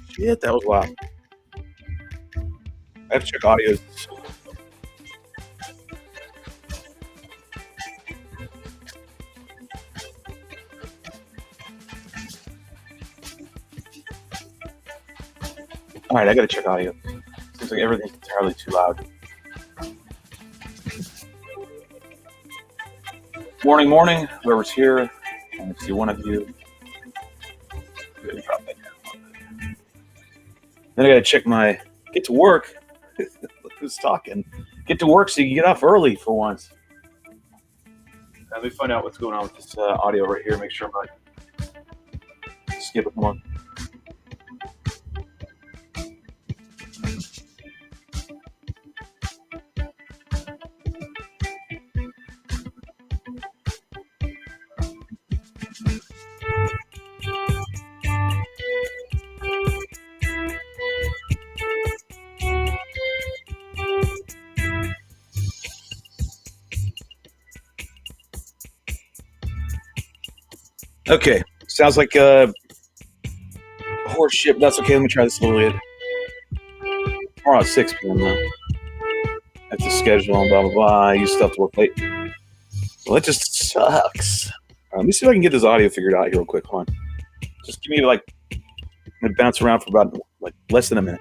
Shit, that was loud. I have to check audio. All right, I gotta check audio. Seems like everything's entirely too loud. Morning, whoever's here. I see one of you. Then I gotta check my get to work. Who's talking? Get to work so you can get off early for once. Let me find out what's going on with this audio right here. Make sure I'm not skipping one. Okay, sounds like horse shit. That's okay. Let me try this a little bit. Tomorrow at 6 p.m. though. I have to schedule and blah blah blah. I used to have to work late. Well, that just sucks. Let me see if I can get this audio figured out here real quick. Hold on. Just give me I'm gonna bounce around for about less than a minute.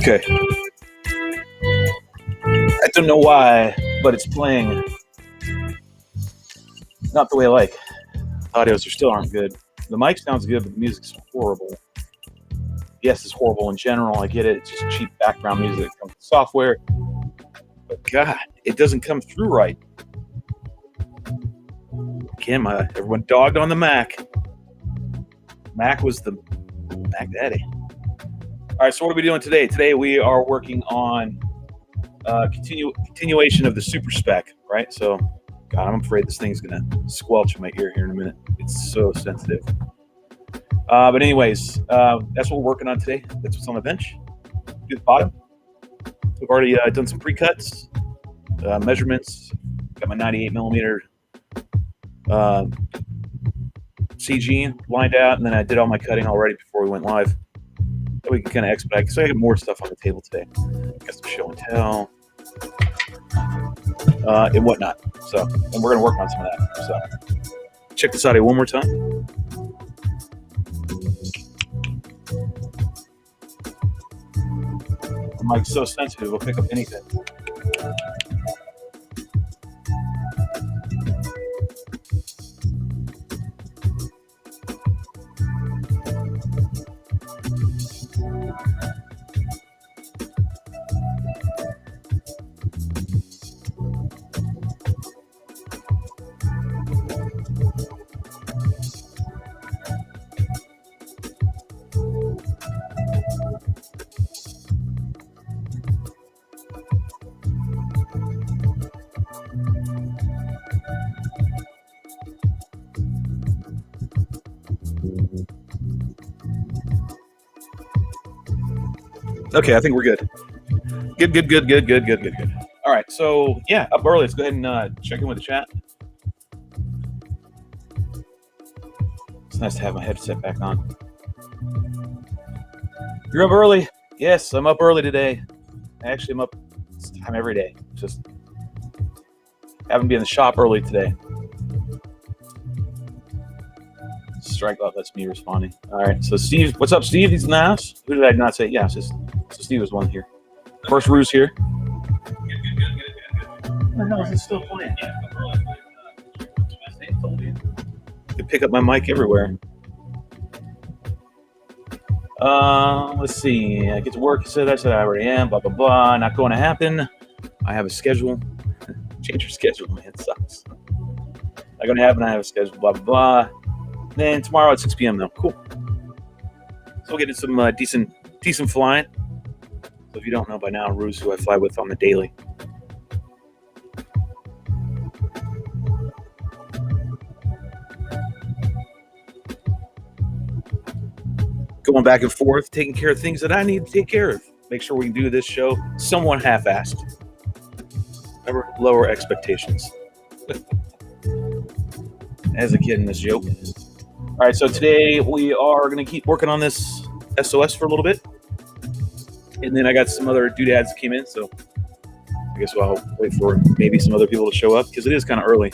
Okay. I don't know why, but it's playing not the way I like. Audios still aren't good. The mic sounds good, but the music's horrible. Yes, it's horrible in general. I get it. It's just cheap background music from software. But God, it doesn't come through right. Again, everyone dogged on the Mac. Mac was the Mac Daddy. All right, so what are we doing today? Today we are working on continuation of the Super Spec, right? So, God, I'm afraid this thing's gonna squelch in my ear here in a minute. It's so sensitive. But anyways, that's what we're working on today. That's what's on the bench. Do the bottom. We've already done some pre-cuts, measurements. Got my 98 millimeter CG lined out, and then I did all my cutting already before we went live. So we can kind of expedite. So I have more stuff on the table today. Got some show and tell and whatnot. So, and we're gonna work on some of that. So, check this audio one more time. The mic's so sensitive, it'll pick up anything. Okay, I think we're good. Good. All right, so yeah, up early. Let's go ahead and check in with the chat. It's nice to have my headset back on. You're up early? Yes, I'm up early today. Actually, I'm up this time every day. Just having to be in the shop early today. Strike up, that's me responding. All right, so Steve, what's up, Steve? He's in the house. Who did I not say? Yeah, so Steve was one here. First Ruse here. What the hell is it still playing? I can pick up my mic everywhere. Let's see. I get to work. I said I already am. Blah blah blah. Not going to happen. I have a schedule. Change your schedule, man. It sucks. Not going to happen. I have a schedule. Blah blah blah. Then tomorrow at 6 p.m. though. Cool. So we'll get into some decent flying. So if you don't know by now, Ruse, who I fly with on the daily. Going back and forth, taking care of things that I need to take care of. Make sure we can do this show somewhat half-assed. Never lower expectations. As a kid in this joke. All right, so today we are going to keep working on this SOS for a little bit. And then I got some other doodads that came in, so I guess I'll wait for maybe some other people to show up, because it is kind of early.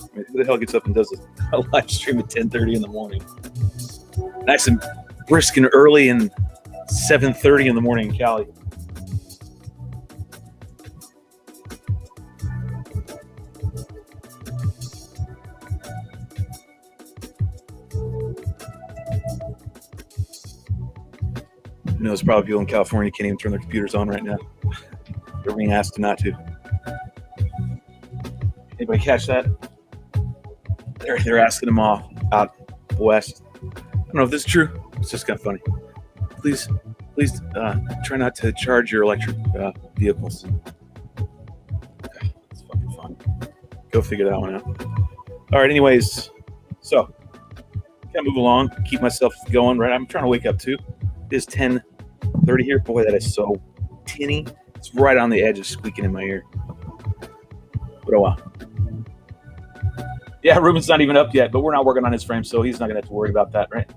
I mean, who the hell gets up and does a live stream at 10:30 in the morning? Nice and brisk and early and 7:30 in the morning in Cali. You know, there's probably people in California can't even turn their computers on right now. They're being asked not to. Anybody catch that? They're asking them off out west. I don't know if this is true. It's just kind of funny. Please try not to charge your electric vehicles. It's fucking fun. Go figure that one out. All right, anyways, so gotta move along, keep myself going, right? I'm trying to wake up too. It is 10:30 here. Boy, that is so tinny. It's right on the edge of squeaking in my ear. But oh well. Yeah, Ruben's not even up yet, but we're not working on his frame, so he's not gonna have to worry about that, right?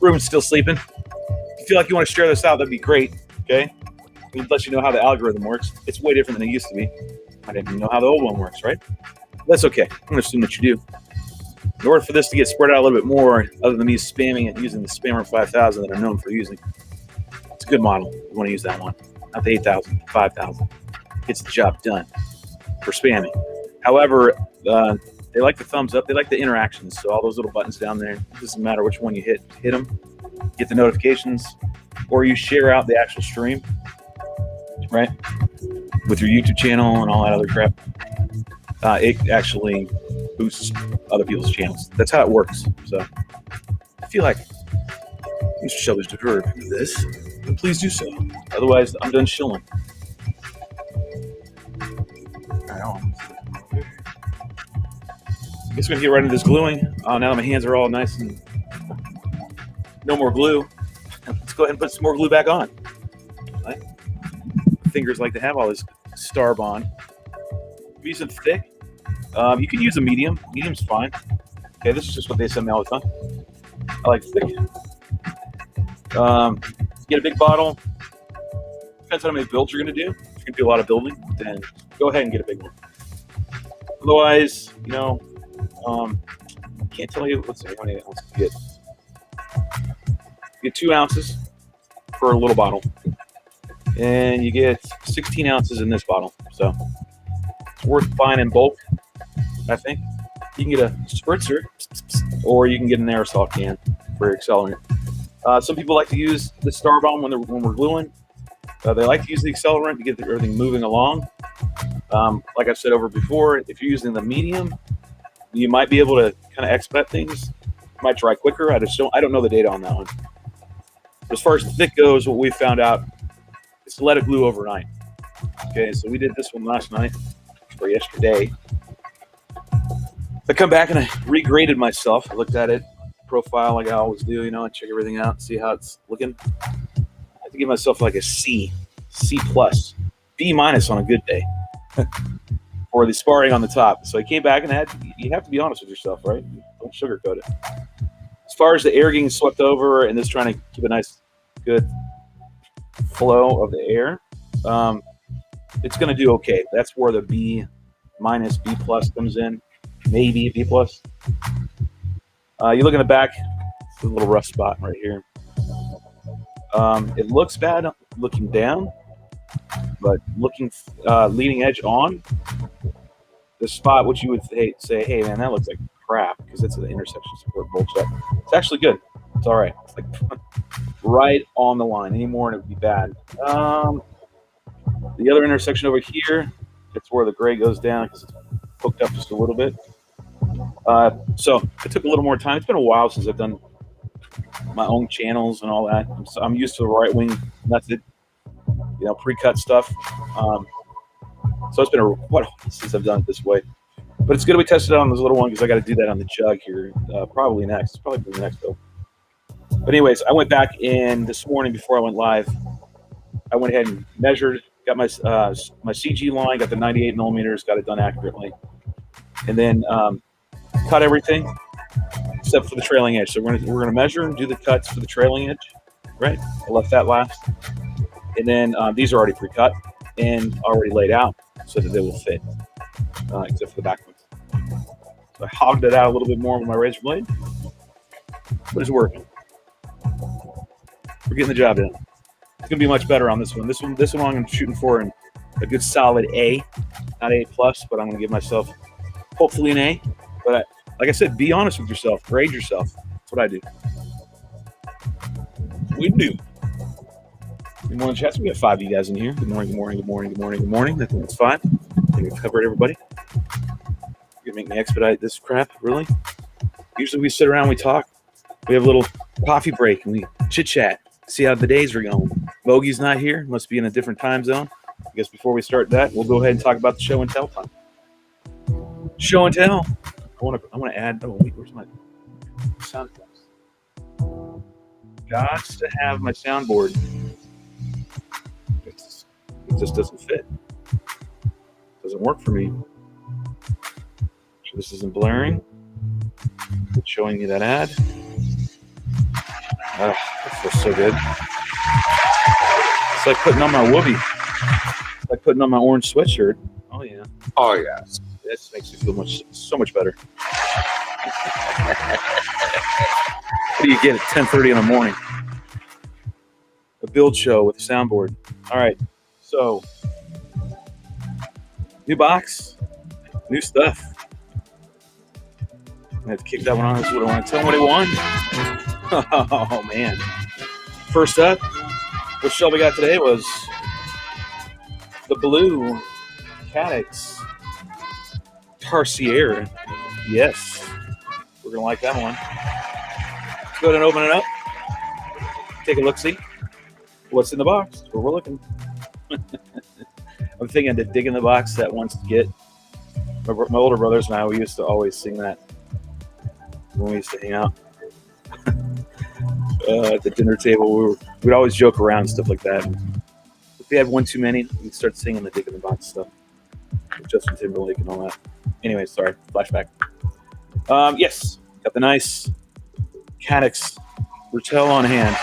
Ruben's still sleeping. If you feel like you want to share this out, that'd be great. Okay? It lets you know how the algorithm works. It's way different than it used to be. I didn't even know how the old one works, right? That's okay. I'm gonna assume that you do. In order for this to get spread out a little bit more, other than me spamming it using the Spammer 5000 that I'm known for using, it's good model. You want to use that one. Not the 8,000, 5,000. Gets the job done for spamming. However, they like the thumbs up. They like the interactions. So all those little buttons down there, it doesn't matter which one you hit them, get the notifications, or you share out the actual stream, right? With your YouTube channel and all that other crap. It actually boosts other people's channels. That's how it works. So I feel like Mr. Shelby's deferred from this, then please do so. Otherwise, I'm done shilling. I guess we're gonna get right into this gluing. Now that my hands are all nice and no more glue, let's go ahead and put some more glue back on. Right? Fingers like to have all this star bond. I'm using thick. You can use a medium. Medium's fine. Okay, this is just what they send me all the time. I like thick. Get a big bottle. Depends on how many builds you're gonna do. If you're gonna do a lot of building, then go ahead and get a big one. Otherwise, you know, I can't tell you. Let's see, how many ounces you get. You get 2 ounces for a little bottle, and you get 16 ounces in this bottle. So it's worth buying in bulk, I think. You can get a spritzer, or you can get an aerosol can for accelerant. Some people like to use the star bomb when we're gluing. They like to use the accelerant to get everything moving along. Like I've said over before, if you're using the medium, you might be able to kind of expedite things. It might dry quicker. I don't know the data on that one. As far as the thick goes, what we found out is to let it glue overnight. Okay, so we did this one last night or yesterday. I come back and I regraded myself. I looked at it, profile like I always do, you know, I check everything out, see how it's looking. I have to give myself like a C, C+, B- on a good day. Or the sparring on the top. So I came back and you have to be honest with yourself, right? Don't sugarcoat it. As far as the air getting swept over and this trying to keep a nice, good flow of the air, it's going to do okay. That's where the B-, B+ comes in. Maybe B+. You look in the back, it's a little rough spot right here. It looks bad looking down, but looking leading edge on, the spot which you would say, hey man, that looks like crap because it's an intersection support bolt check. It's actually good. It's all right. It's like right on the line. Any more and it would be bad. The other intersection over here, it's where the gray goes down because it's hooked up just a little bit. So it took a little more time. It's been a while since I've done my own channels and all that. I'm used to the RiteWing method, you know, pre-cut stuff. So it's been a while since I've done it this way. But it's good we tested it on this little one because I got to do that on the jug here probably next. Probably the next though. But anyways, I went back in this morning before I went live. I went ahead and measured, got my CG line, got the 98 millimeters, got it done accurately. And then cut everything except for the trailing edge. So we're gonna measure and do the cuts for the trailing edge, right? I left that last. And then these are already pre-cut and already laid out so that they will fit, except for the back ones. So I hogged it out a little bit more with my razor blade, but it's working. We're getting the job done. It's gonna be much better on this one. This one I'm shooting for a good solid A, not A+, but I'm gonna give myself hopefully an A. But like I said, be honest with yourself, grade yourself. That's what I do. We do. Good morning, chat. So we got 5 of you guys in here. Good morning, good morning, good morning, good morning, good morning. That's 5. I think we've covered everybody. You're gonna make me expedite this crap, really? Usually we sit around, we talk. We have a little coffee break and we chit chat, see how the days are going. Bogey's not here, must be in a different time zone. I guess before we start that, we'll go ahead and talk about the show and tell time. Show and tell. I want to add. Oh wait, where's my sound effects? Got to have my soundboard. It just doesn't fit. Doesn't work for me. So this isn't blaring. It's showing me that ad. That feels so good. It's like putting on my whoopee. It's like putting on my orange sweatshirt. Oh yeah. Oh yeah. This makes me feel so much better. What do you get at 10:30 in the morning? A build show with the soundboard. All right, so new box, new stuff. I have to kick that one on. This is what I want to tell him what he won. Oh man! First up, what Shelby got today was the blue Caddx Tarsier. Yes, we're gonna like that one. Let's go ahead and open it up. Take a look-see. What's in the box? That's where we're looking. I'm thinking to dig in the box that wants to get. My older brothers and I, we used to always sing that when we used to hang out at the dinner table. We'd always joke around and stuff like that. If we had one too many, we'd start singing the dig in the box stuff with Justin Timberlake and all that. Anyway, sorry, flashback. Yes, got the nice Caddx Ratel on hand.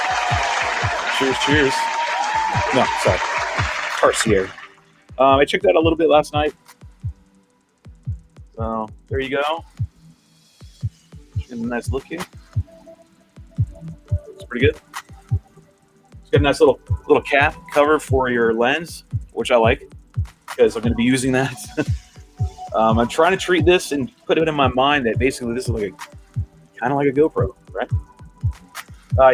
Cheers, cheers. No, sorry. Tarsier. I checked that a little bit last night. So, there you go. A nice look here. It's pretty good. It's got a nice little cap cover for your lens, which I like because I'm going to be using that. I'm trying to treat this and put it in my mind that basically this is like kind of like a GoPro, right?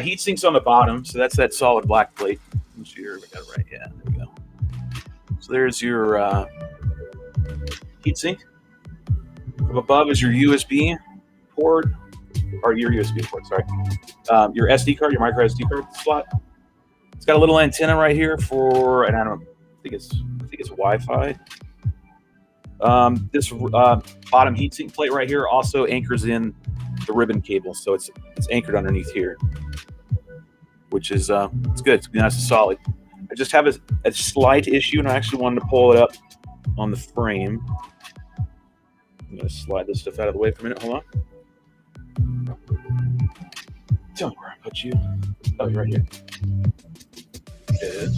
Heat sinks on the bottom, so that's that solid black plate. Let's see here, we got it right. Yeah, there we go. So there's your heat sink. From above is your USB port, or your USB port, sorry. Your SD card, your micro SD card slot. It's got a little antenna right here for, and I think it's Wi-Fi. This bottom heatsink plate right here also anchors in the ribbon cable, so it's anchored underneath here, which is it's good. It's nice and solid. I just have a slight issue, and I actually wanted to pull it up on the frame. I'm gonna slide this stuff out of the way for a minute. Hold on. Tell me where I put you. Oh, you're right here. Good.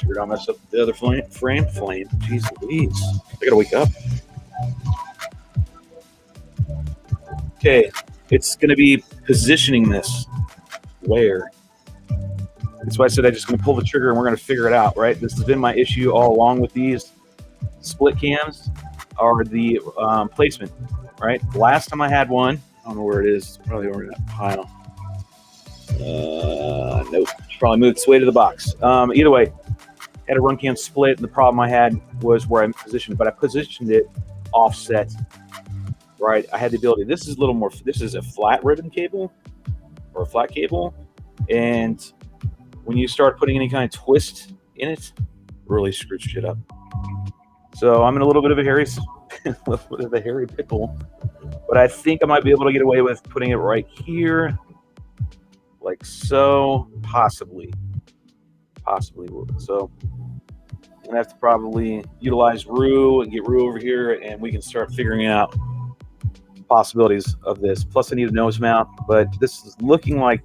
Sure, I'll mess up the other frame. Jeez Louise. I gotta wake up. Okay, it's gonna be positioning this where. That's why I said I'm just gonna pull the trigger and we're gonna figure it out, right? This has been my issue all along with these split cams, are the placement, right? The last time I had one, I don't know where it is. It's probably over in that pile. Nope. Probably moved its way to the box. Either way, had a run cam split, and the problem I had was where I positioned it, but I positioned it offset, right? I had the ability. This is a little more. This is a flat ribbon cable or a flat cable, and when you start putting any kind of twist in it, really screws shit up. So I'm in a little bit of a hairy pickle, but I think I might be able to get away with putting it right here, like so, possibly. So I'm gonna have to probably utilize Rue and get Rue over here, and we can start figuring out possibilities of this. Plus, I need a nose mount, but this is looking like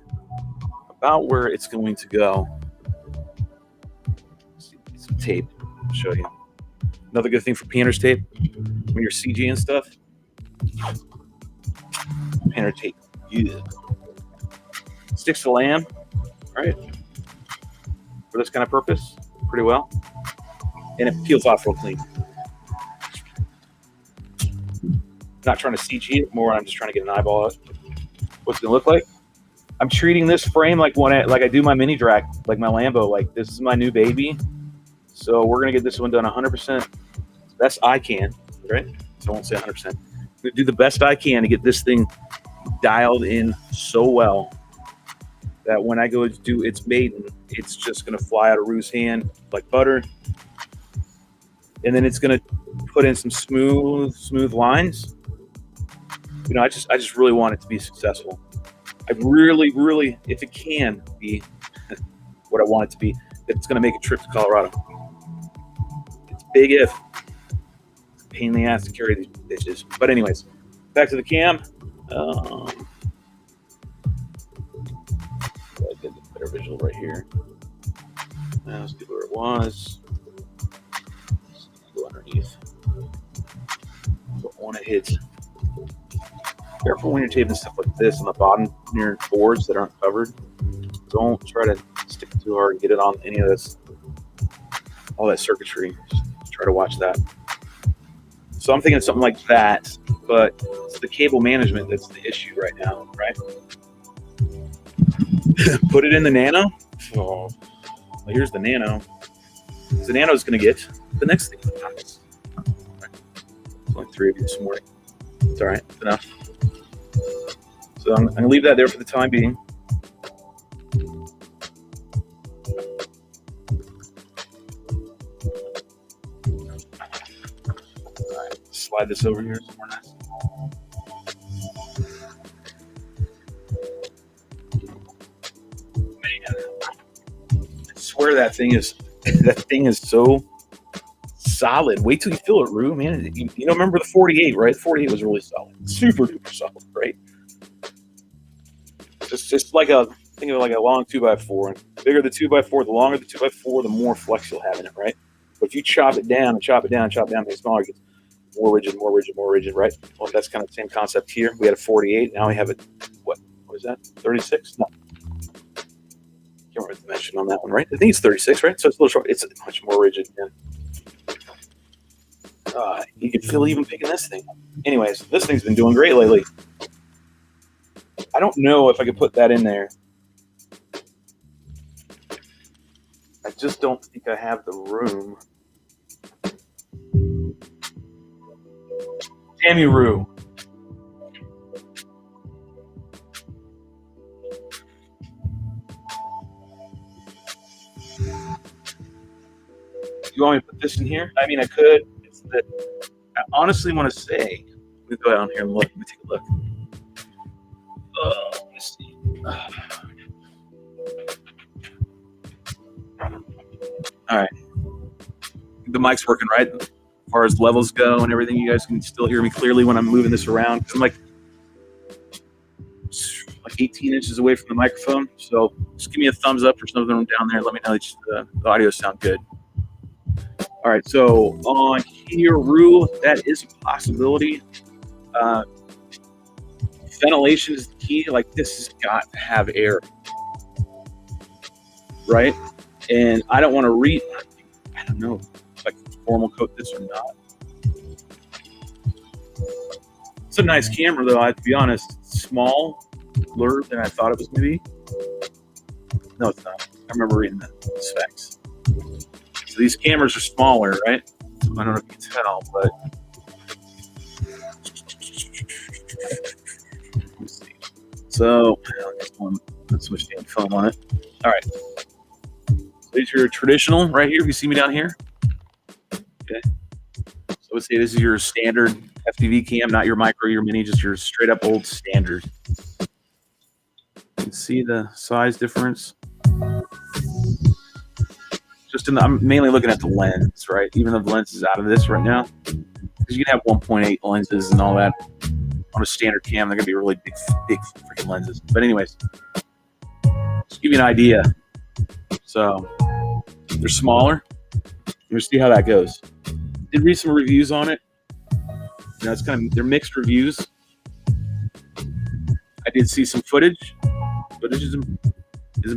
about where it's going to go. Some tape. I'll show you. Another good thing for painter's tape when you're CG and stuff. Painter tape. Yeah. Sticks to lamb, right? For this kind of purpose, pretty well. And it peels off real clean. Not trying to CG it more, I'm just trying to get an eyeball out. What's it gonna look like? I'm treating this frame like I do my mini drag, like my Lambo. Like this is my new baby, so we're gonna get this one done 100% best I can, right? So I won't say 100%. I'm gonna do the best I can to get this thing dialed in so well that when I go to do its maiden, it's just gonna fly out of Rue's hand like butter, and then it's gonna put in some smooth lines. You know, I just really want it to be successful. I really, if it can be what I want it to be, it's going to make a trip to Colorado. It's big if. It's a pain in the ass to carry these bitches. But anyways, back to the cam. I get a better visual right here. Now let's see where it was. Let's go underneath. Don't want to hit. careful when you're taping stuff like this on the bottom near boards that aren't covered. Don't try to stick it too hard and get it on any of this, all that circuitry. Just try to watch that. So I'm thinking of something like that, but it's the cable management that's the issue right now, right? Put it in the Nano. Oh, well, here's the Nano. The Nano is going to get the next thing in the box. There's only 3 of you this morning. It's all right. It's enough. So I'm going to leave that there for the time being. All right, slide this over here somewhere nice. Man, I swear that thing is so solid. Wait till you feel it, Rue, man. You know, remember the 48, right? The 48 was really solid. Super duper solid, right? Just like think of it like a long 2x4. The bigger the 2x4, the longer the 2x4, the more flex you'll have in it, right? But if you chop it down and chop it down, make it smaller, it gets more rigid, right? Well, that's kind of the same concept here. We had a 48, now we have a, what is that? 36? No. Can't remember the dimension on that one, right? I think it's 36, right? So it's a little short. It's much more rigid, man. You can feel even picking this thing. Anyways, this thing's been doing great lately. I don't know if I could put that in there. I just don't think I have the room. Damn you, Rue. You want me to put this in here? I mean, I could. It's that I honestly want to say. Let me go down here and look. Let me take a look. Let me see. All right. The mic's working, right? As far as levels go and everything, you guys can still hear me clearly when I'm moving this around. I'm like 18 inches away from the microphone. So just give me a thumbs up for some of them down there. Let me know that the audio sound good. All right. So on here, Rue, that is a possibility. Ventilation is the key. Like, this has got to have air, right? And I don't want to I don't know if I can formal coat this or not. It's a nice camera, though. I have to be honest, it's smaller than I thought it was going to be. No, it's not. I remember reading the specs. So these cameras are smaller, right? I don't know if you can tell, but let me see. So let's switch the phone on it. All right. So these are your traditional right here. If you see me down here. Okay. So let's say this is your standard FPV cam, not your micro, your mini, just your straight up old standard. You can see the size difference. Just I'm mainly looking at the lens, right? Even though the lens is out of this right now, because you can have 1.8 lenses and all that on a standard cam. They're gonna be really big freaking lenses. But anyways, just give you an idea. So they're smaller. You'll see how that goes. Did read some reviews on it. You know, it's they're mixed reviews. I did see some footage. Footage isn't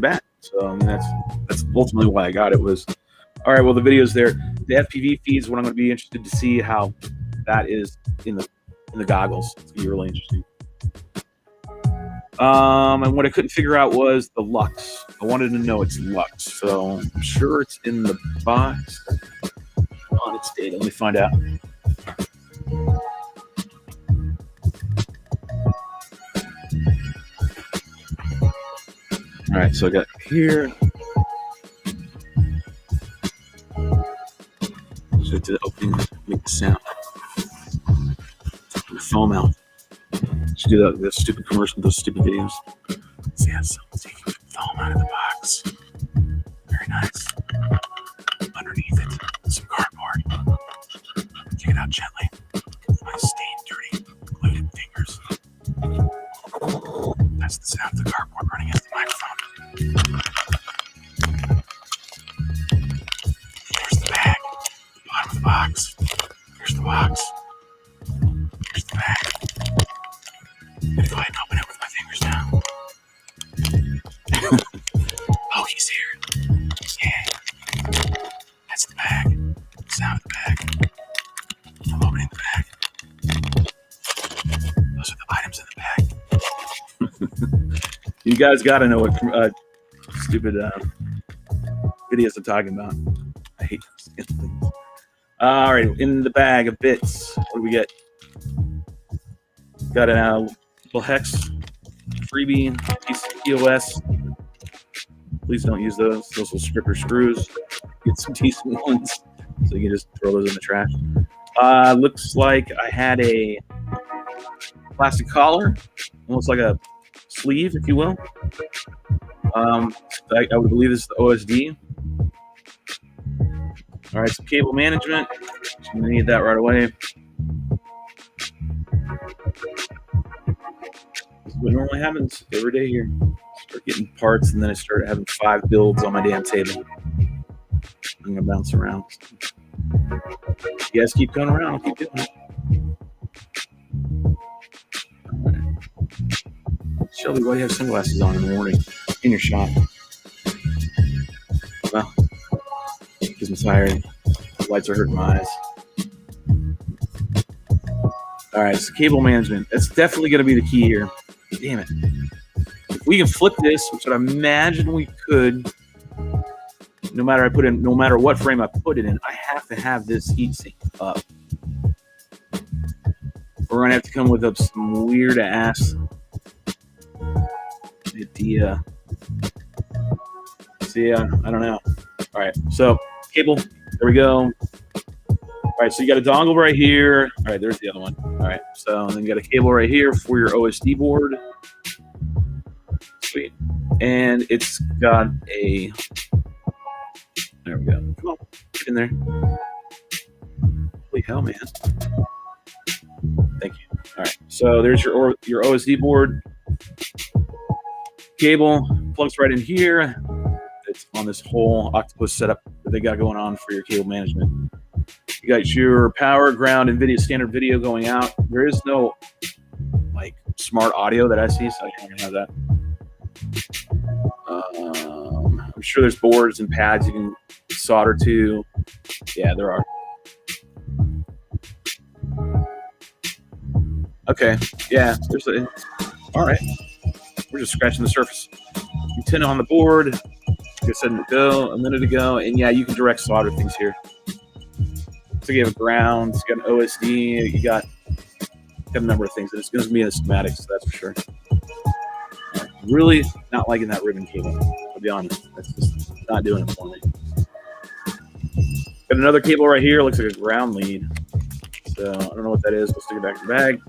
bad. So I mean, that's ultimately why I got it. Was all right. Well, the video's there. The FPV feed is what I'm going to be interested to see how that is in the goggles. It's going to be really interesting. And what I couldn't figure out was the lux. I wanted to know its lux. So I'm sure it's in the box on its data. Let me find out. All right, so I got here. So to the opening, make the sound. Take the foam out. Should do that stupid commercial, those stupid videos. So yeah, so taking the foam out of the box. Very nice. Underneath it, some cardboard. Take it out gently. My stained, dirty, glued fingers. That's the sound of the cardboard running into the microphone. Here's the bag. The bottom of the box. Here's the box. Here's the bag. You guys got to know what stupid videos I'm talking about. I hate those things. All right, in the bag of bits, what do we get? Got a little hex freebie POS. Please don't use those. Those will strip your screws. Get some decent ones, so you can just throw those in the trash. Looks like I had a plastic collar, almost like a sleeve, if you will. I would believe this is the OSD. All right, some cable management. I'm gonna need that right away. This is what normally happens every day here. Start getting parts, and then I start having 5 builds on my damn table. I'm gonna bounce around. You guys keep going around. I'll keep doing it. Shelby, why do you have sunglasses on in the morning in your shop? Well, because I'm tired. The lights are hurting my eyes. All right, so cable management. That's definitely going to be the key here. Damn it. If we can flip this, which I imagine we could, no matter what frame I put it in, I have to have this heatsink up. We're going to have to come with some weird ass idea. See, I don't know. All right, so cable, there we go. All right, so you got a dongle right here. All right, there's the other one. All right, so then you got a cable right here for your OSD board. Sweet. And it's got a, there we go. Come on, get in there. Holy hell, man. Thank you. All right, so there's your OSD board. Cable plugs right in here. It's on this whole octopus setup that they got going on for your cable management. You got your power, ground, and video standard video going out. There is no like smart audio that I see, so I can't have that. I'm sure there's boards and pads you can solder to. Yeah, there are. Okay, yeah, there's a. All right, we're just scratching the surface. Antenna on the board. Like I said a minute ago, and yeah, you can direct solder things here. So you have a ground, you got an OSD, you got a number of things. And it's going to be in the schematics, so that's for sure. Really not liking that ribbon cable, I'll be honest. That's just not doing it for me. Got another cable right here, looks like a ground lead. So I don't know what that is. We'll stick it back in the bag.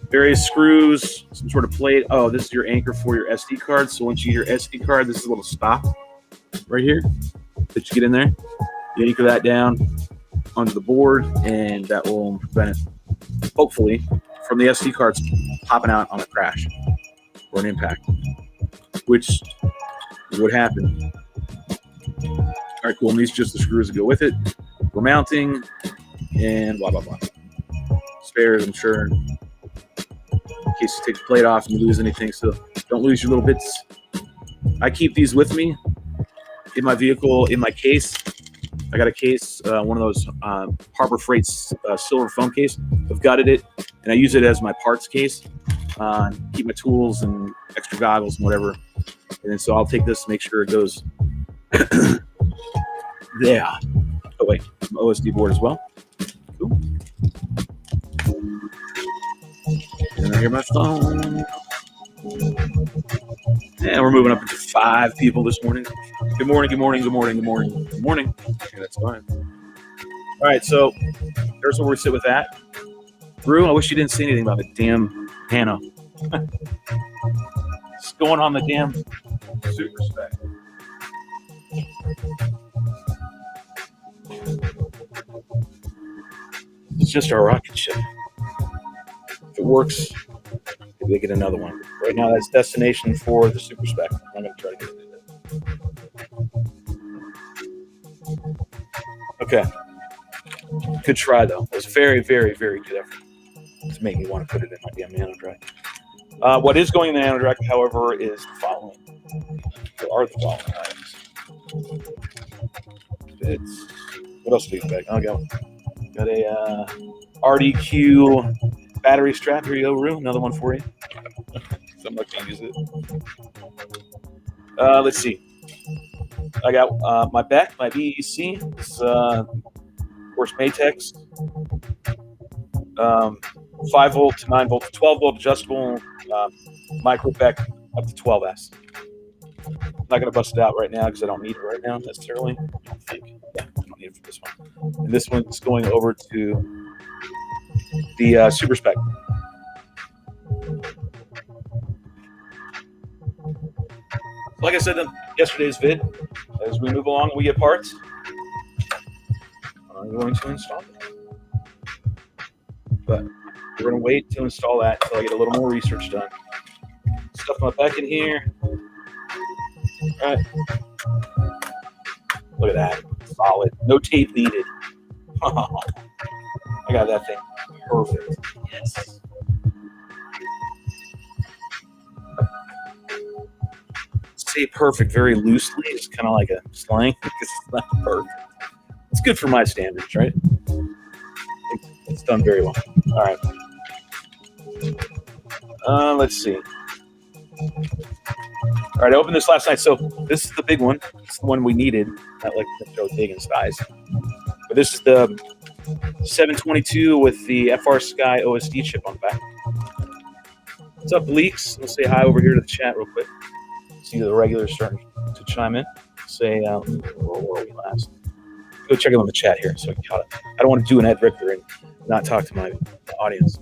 Various screws, some sort of plate. Oh, this is your anchor for your SD card. So once you get your SD card, this is a little stop right here that you get in there. You anchor that down onto the board, and that will prevent it, hopefully, from the SD cards popping out on a crash or an impact, which is what happened. All right, cool. And these are just the screws that go with it. We're mounting, and blah, blah, blah. Spares, I'm sure, in case you take the plate off and you lose anything, so don't lose your little bits. I keep these with me in my vehicle, in my case. I got a case, one of those Harbor Freight silver foam case. I've gutted it, and I use it as my parts case. Keep my tools and extra goggles and whatever. And then so I'll take this, make sure it goes there. Oh wait, my OSD board as well. Cool. And I hear my phone. And we're moving up to 5 people this morning. Good morning, good morning, good morning, good morning, good morning. Okay, that's fine. All right, so there's where we sit with that. Drew, I wish you didn't say anything about the damn pano. What's going on the damn Super Spec? It's just our rocket ship. If it works, maybe they get another one. Right now, that's destination for the Super Spec. I'm going to try to get it. Okay. Good try, though. It was very, very, very good effort to make me want to put it in my damn nano drive. What is going in the nano drive, however, is the following. There are the following items. What else do we expect? I'll go. Got a RDQ battery strap. Here you go, Rue. Another one for you. So I'm looking use it. Let's see. I got my Beck, my BEC. It's of course Matex. 5 volt to 9 volt to 12 volt adjustable micro Beck up to 12S. I'm not gonna bust it out right now because I don't need it right now necessarily. I don't think. Yeah, I don't need it for this one. And this one's going over to the Super Spec. Like I said in yesterday's vid, as we move along, we get parts. I'm going to install it, but we're going to wait to install that until I get a little more research done. Stuff my back in here. All right. Look at that. Solid. No tape needed. I got that thing. Perfect. Yes. Say perfect very loosely. It's kind of like a slang because it's not perfect. It's good for my standards, right? It's done very well. All right. Let's see. All right, I opened this last night. So this is the big one. It's the one we needed. Not like so big in size. But this is the 722 with the FR Sky OSD chip on the back. What's up, Bleaks? Let's say hi over here to the chat real quick. See the regulars starting to chime in. Say, where were we last? Go check them on the chat here so I can count it. I don't want to do an Ed Richter and not talk to my audience.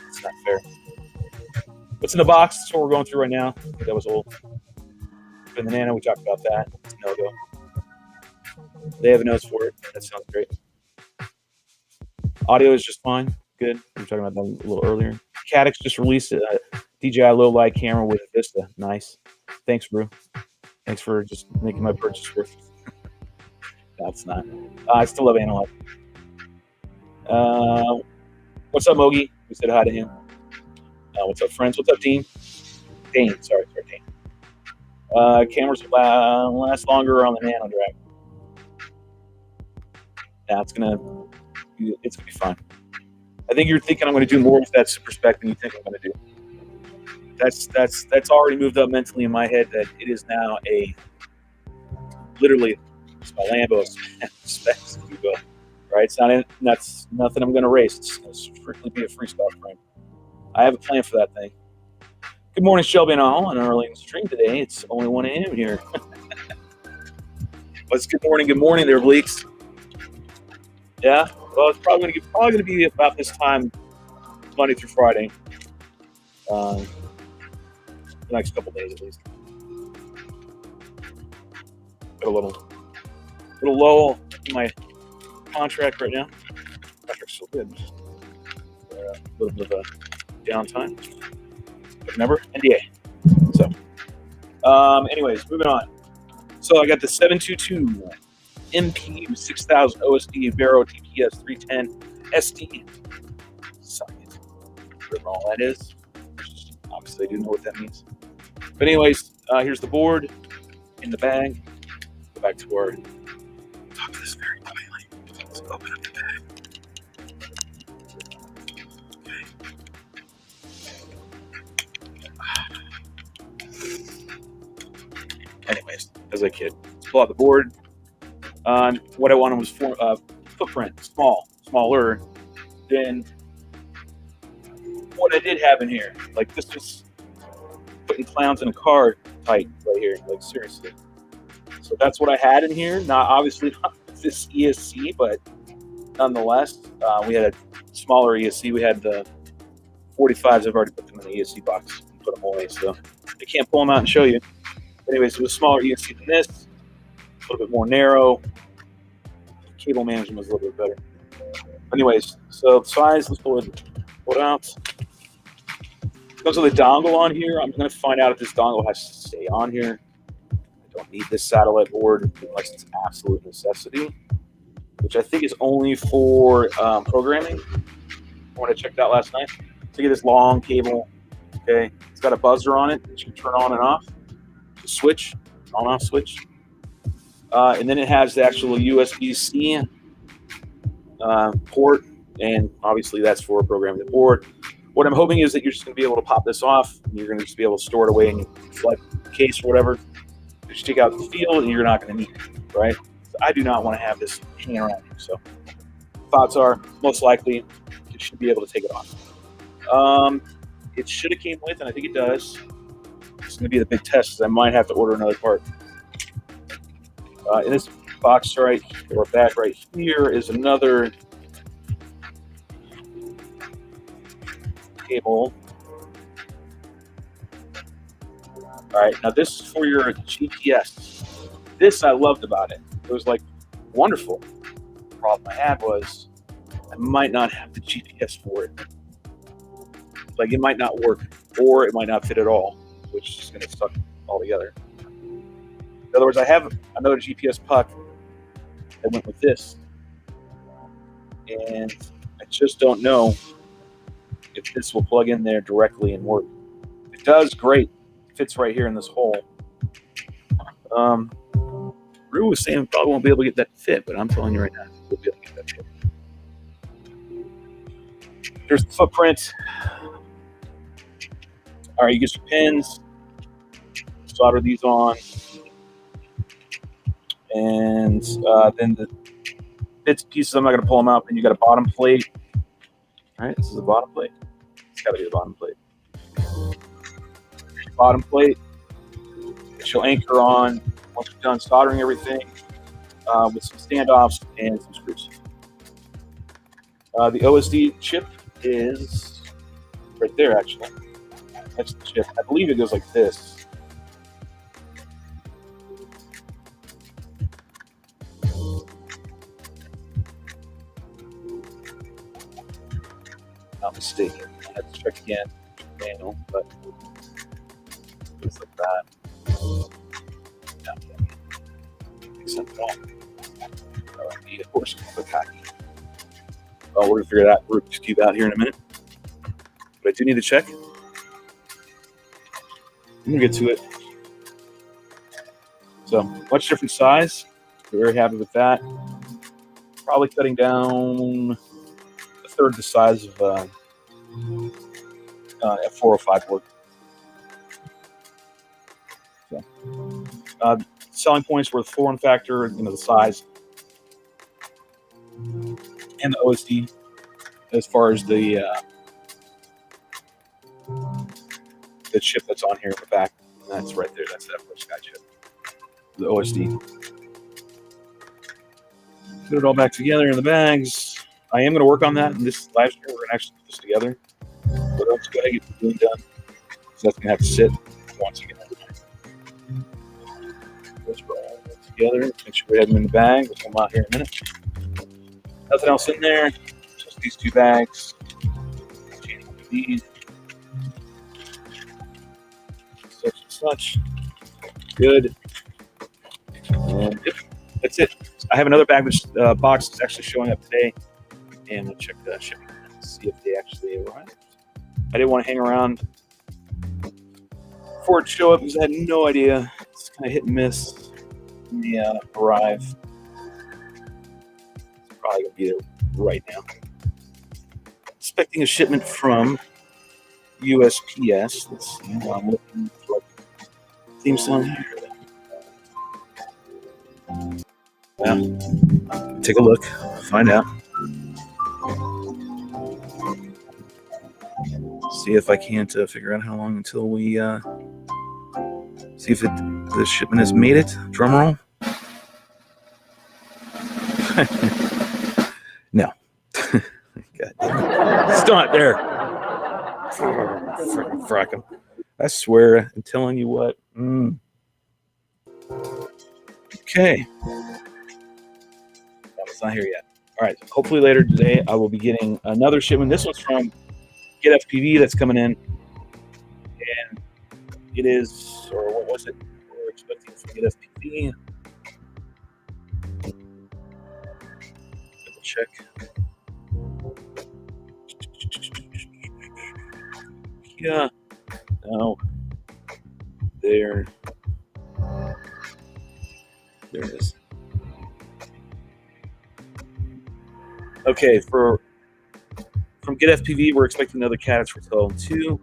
It's not fair. What's in the box? That's what we're going through right now. I think that was old. And the Nano, we talked about that. It's no go. They have a nose for it. That sounds great. Audio is just fine. Good. We were talking about that a little earlier. Cadix just released a DJI low light camera with Vista. Nice. Thanks, bro. Thanks for just making my purchase worth it. No, it's not. I still love analog. What's up, Mogi? We said hi to him. What's up, friends? What's up, Dean? Dane, sorry, Dane. Cameras last longer on the Nano Drag. Yeah, it's gonna be fine. I think you're thinking I'm going to do more with that Super Spec than you think I'm going to do. That's already moved up mentally in my head that it is now literally it's my Lambo specs, if you will. Right? It's not that's nothing I'm going to race. It's going to strictly be a freestyle frame. I have a plan for that thing. Good morning, Shelby and all, on an early stream today. It's only 1 a.m. here. But good morning there, Bleaks. Yeah, well, it's probably going to be about this time, Monday through Friday, the next couple days at least. Got a little low in my contract right now. Contract's still good. A little bit of a downtime. But remember, NDA. So, anyways, moving on. So I got the 722 MPU 6000 OSD Vero TPS 310 SD socket. Whatever all that is. Obviously, I do know what that means. But anyways, here's the board in the bag. Go back to our talk to this very quietly. Let's open up the bag. Anyways, as a kid, pull out the board. What I wanted was footprint, smaller than what I did have in here. Like this was putting clowns in a car tight right here, like seriously. So that's what I had in here. Obviously not this ESC, but nonetheless, we had a smaller ESC. We had the 45s. I've already put them in the ESC box and put them away, so I can't pull them out and show you. Anyways, it was a smaller ESC than this, a little bit more narrow. Cable management was a little bit better. Anyways, so size, let's pull it out. Comes with a dongle on here. I'm going to find out if this dongle has to stay on here. I don't need this satellite board unless it's an absolute necessity, which I think is only for programming. When I checked out last night, so you get this long cable. Okay, it's got a buzzer on it that you can turn on and off. Switch, on-off switch. And then it has the actual USB-C port, and obviously that's for programming the board. What I'm hoping is that you're just going to be able to pop this off, and you're going to just be able to store it away in your flight case or whatever. Just take out the field, and you're not going to need it, right? So I do not want to have this hanging around here. So thoughts are most likely you should be able to take it off. It should have came with, and I think it does. It's going to be the big test, because I might have to order another part. In this box right here, or bag right here, is another cable. All right, now this is for your GPS. This I loved about it. It was like wonderful. The problem I had was I might not have the GPS for it. Like, it might not work, or it might not fit at all, which is just going to suck all together. In other words, I have another GPS puck that went with this, and I just don't know if this will plug in there directly and work. It does great. It fits right here in this hole. Rue was saying probably won't be able to get that to fit, but I'm telling you right now, we'll be able to get that to fit. There's the footprint. All right, you get your pins, solder these on, and then the bits and pieces, I'm not going to pull them out. Then you got a bottom plate. All right, this is the bottom plate. It's got to be the bottom plate. Bottom plate that you'll anchor on once you're done soldering everything, with some standoffs and some screws. The OSD chip is right there, actually. That's the chip. I believe it goes like this. Not mistaken. I have to check again. Manual, but it's like that. No, makes sense at all. I need a horse copy. Oh, we're gonna figure that Rubik's Cube out here in a minute. But I do need to check. I'm gonna get to it. So, much different size. We're very happy with that. Probably cutting down a third the size of F405 board. So, selling points were the form factor, the size, and the OSD. As far as the chip that's on here in the back, that's right there. That's that first guy chip, the OSD. Put it all back together in the bags. I am going to work on that in this live stream. We're going to actually put this together. But let's go ahead and get the balloon done. So that's going to have to sit once again. Let's put all that together. Make sure we have them in the bag. We'll come out here in a minute. Nothing else in there. Just these two bags. These. Such and such. Good. And that's it. I have another bag which box is actually showing up today, and we'll check the shipping and see if they actually arrived. I didn't want to hang around for it to show up because I had no idea. It's kind of hit and miss when they arrive. It's probably going to be there right now. Expecting a shipment from USPS. Let's see. I'm looking for a theme song here. Yeah. Take a look. Find out. See if I can't figure out how long until we see if the shipment has made it. Drum roll. No. God. Still not there. Frack 'em. I swear, I'm telling you what. Okay. It's not here yet. All right. Hopefully later today I will be getting another shipment. This one's from Get FPV that's coming in, and it is, or what was it? We're expecting from Get FPV. Double check. Yeah. No. There. There it is. Okay, from From Get FPV, we're expecting another Caddx for 12.2,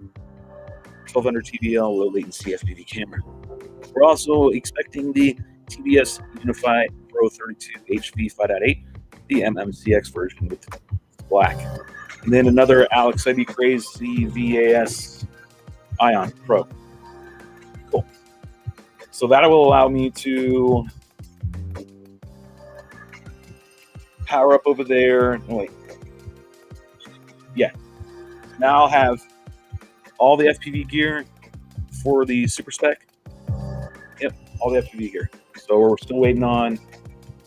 1200 TBL low latency FPV camera. We're also expecting the TBS Unify Pro 32 HV 5.8, the MMCX version with black. And then another Alex IB Crazy VAS Ion Pro. Cool. So that will allow me to power up over there. Oh, wait. Yeah. Now I'll have all the FPV gear for the Super Spec. Yep, all the FPV gear. So we're still waiting on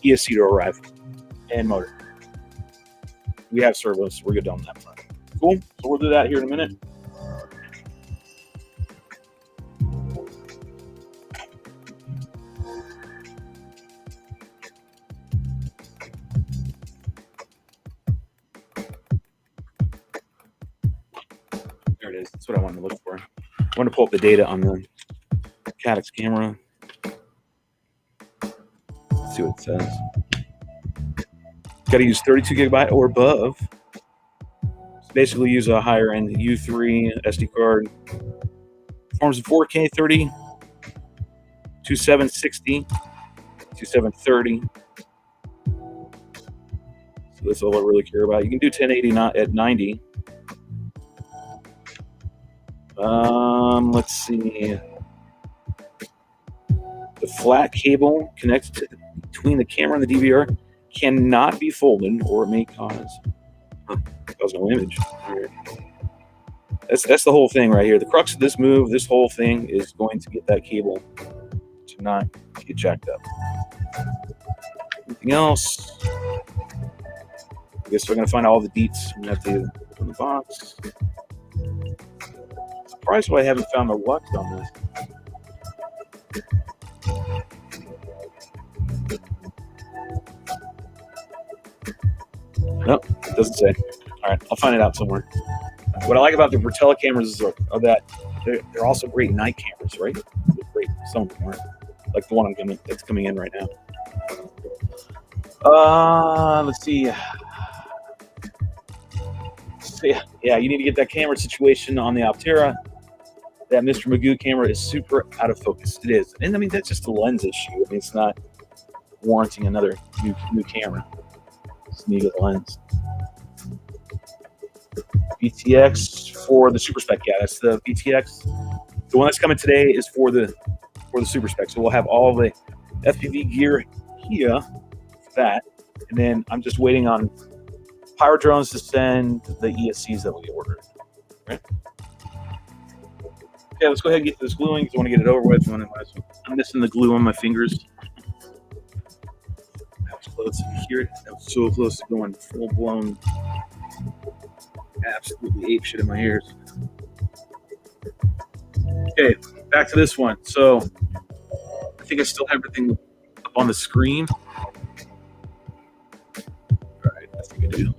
ESC to arrive and motor. We have servos. We're good on that front. Cool. So we'll do that here in a minute. There it is. That's what I wanted to look for. I want to pull up the data on the Caddx camera. Let's see what it says. Got to use 32 gigabyte or above. So basically, use a higher end U3 SD card. Performs in 4K 30, 2760, 2730. So that's all I really care about. You can do 1080 not at 90. Let's see. The flat cable connected between the camera and the DVR cannot be folded, or it may cause no image. That's the whole thing right here. The crux of this move, this whole thing, is going to get that cable to not get jacked up. Anything else? I guess we're gonna find all the deets. I'm gonna have to open the box. Surprised why I haven't found the lux on this. Nope, it doesn't say. All right, I'll find it out somewhere. What I like about the Vertella cameras are that they're also great night cameras, right? They're great. Some of them are, like the one that's coming in right now. Let's see. So yeah, you need to get that camera situation on the Optera. That Mr. Magoo camera is super out of focus. It is, and I mean that's just a lens issue. I mean it's not warranting another new camera. Just need a lens. VTX for the Super Spec. Yeah, that's the VTX. The one that's coming today is for the Super Spec. So we'll have all the FPV gear here for that, and then I'm just waiting on Power Drones to send the ESCs that we ordered. Right? Okay, let's go ahead and get to this gluing because I want to get it over with. I'm missing the glue on my fingers. That was close to hear it. That was so close to going full blown, absolutely ape shit in my ears. Okay, back to this one. So I think I still have everything up on the screen. All right, I think I do.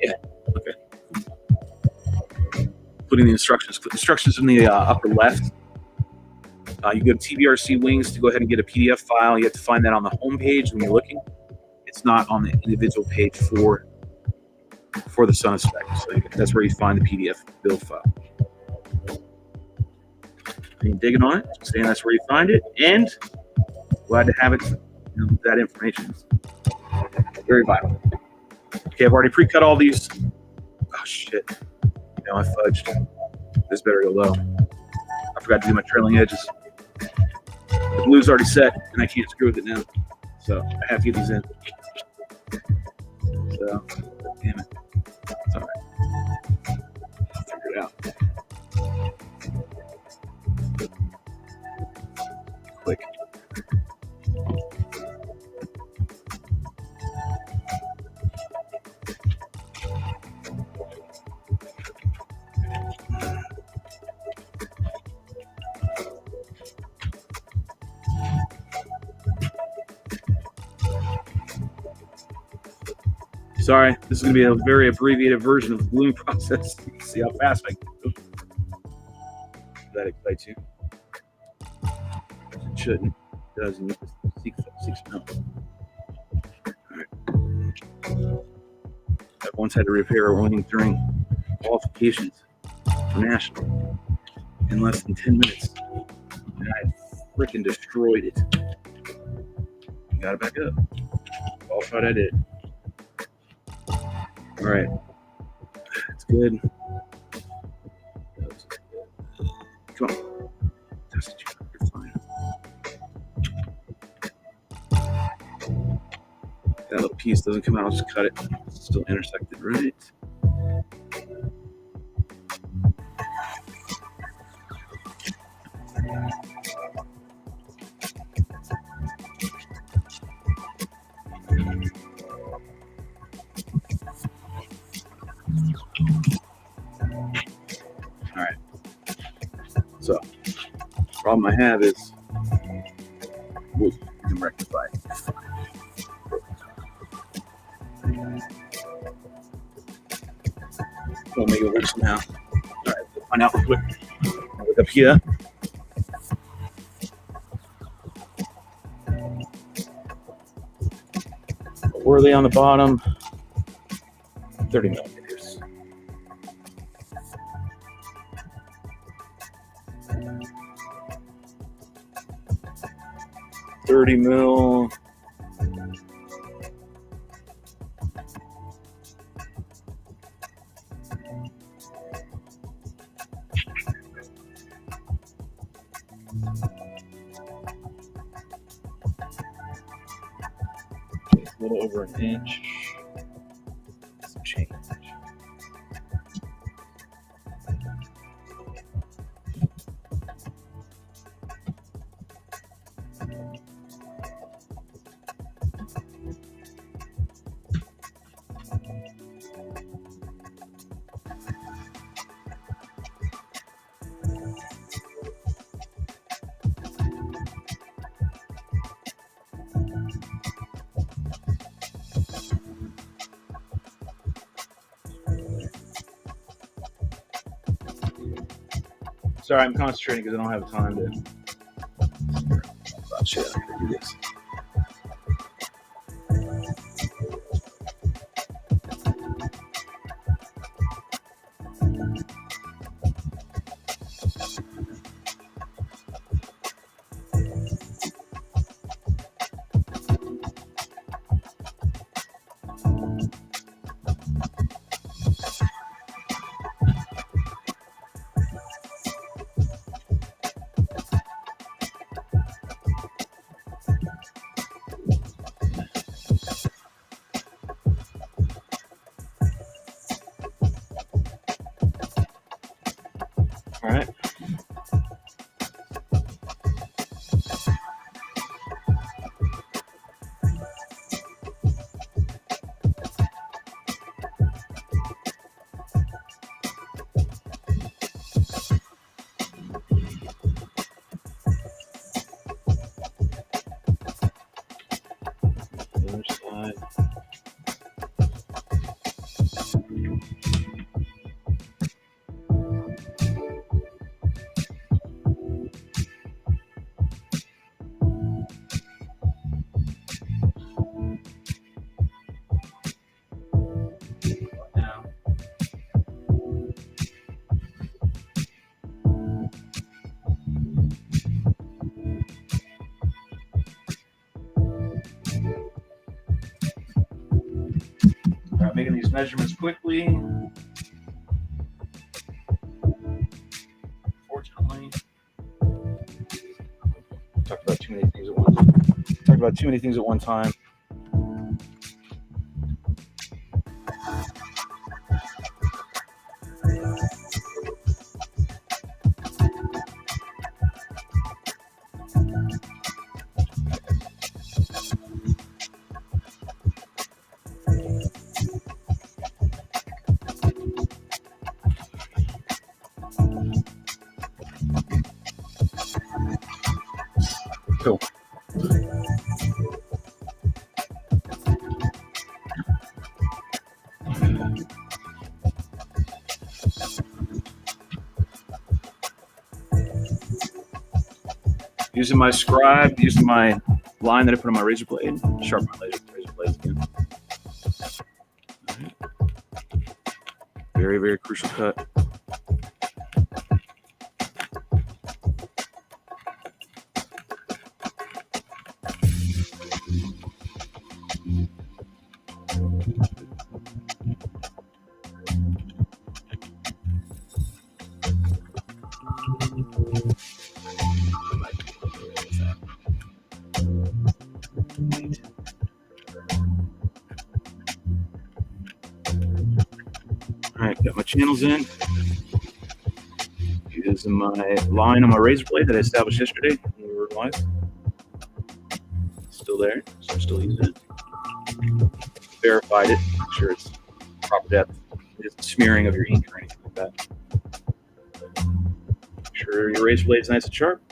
Yeah. Okay. Putting the instructions. The instructions in the upper left. You go to TBRC Wings to go ahead and get a PDF file. You have to find that on the home page when you're looking. It's not on the individual page for the SOS Spec. So that's where you find the PDF build file. Are you digging on it? Saying that's where you find it, and glad to have it. That information is very vital. Okay, I've already pre-cut all these. Oh shit! Now I fudged. This better go low. I forgot to do my trailing edges. The blue's already set, and I can't screw with it now. So I have to get these in. So, damn it. It's all right. I'll figure it out. Click. Sorry, this is going to be a very abbreviated version of the gluing process. You can see how fast I can go. That excites you. It shouldn't. It doesn't. It's 6 minutes. All right. Once had to repair a wing during qualifications for national in less than 10 minutes. And I freaking destroyed it. Got it back up. Qualified I did. All right. It's good. Come on. Test it. You're fine. That little piece doesn't come out. I'll just cut it. It's still intersected, right? All right. So, problem I have is we can rectify it. We'll make it work somehow. All right, we'll find out real quick. I'll look up here. Where are they on the bottom? 30 millimeters. $30 mil. It's a little over an inch. Some change. Sorry, I'm concentrating because I don't have time to. Oh, shit, I gotta do this. All right. Other side. Now. All right, making these measurements quickly. Unfortunately, talked about too many things at once. Talked about too many things at one time. Cool. Using my scribe, using my line that I put on my razor blade, sharpen my razor blade again. Very, very crucial cut. All right, got my channels in. Using my line on my razor blade that I established yesterday when we were live. Still there, so I'm still using it. Verified it, make sure it's proper depth. It isn't smearing of your ink or anything like that. Make sure your razor blade's nice and sharp.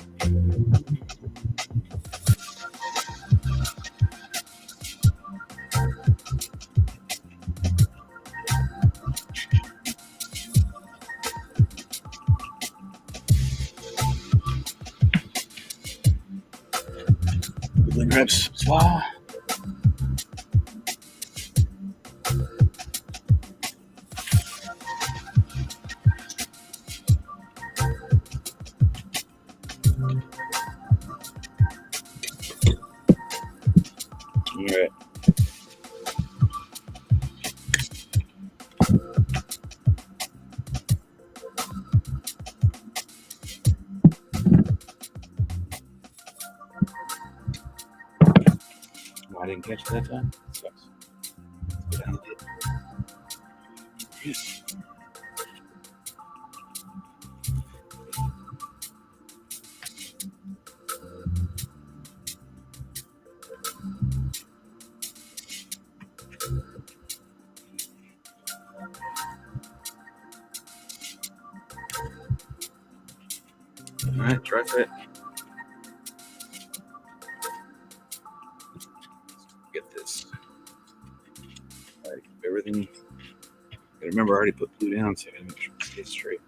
Then grab some swallow. All right. Oh, I didn't catch it that time. That sucks. Let's go down the dip. Yes. All right, try fit. Get this. All right, everything. Gotta remember, I already put glue down, so I gotta make sure it stays straight.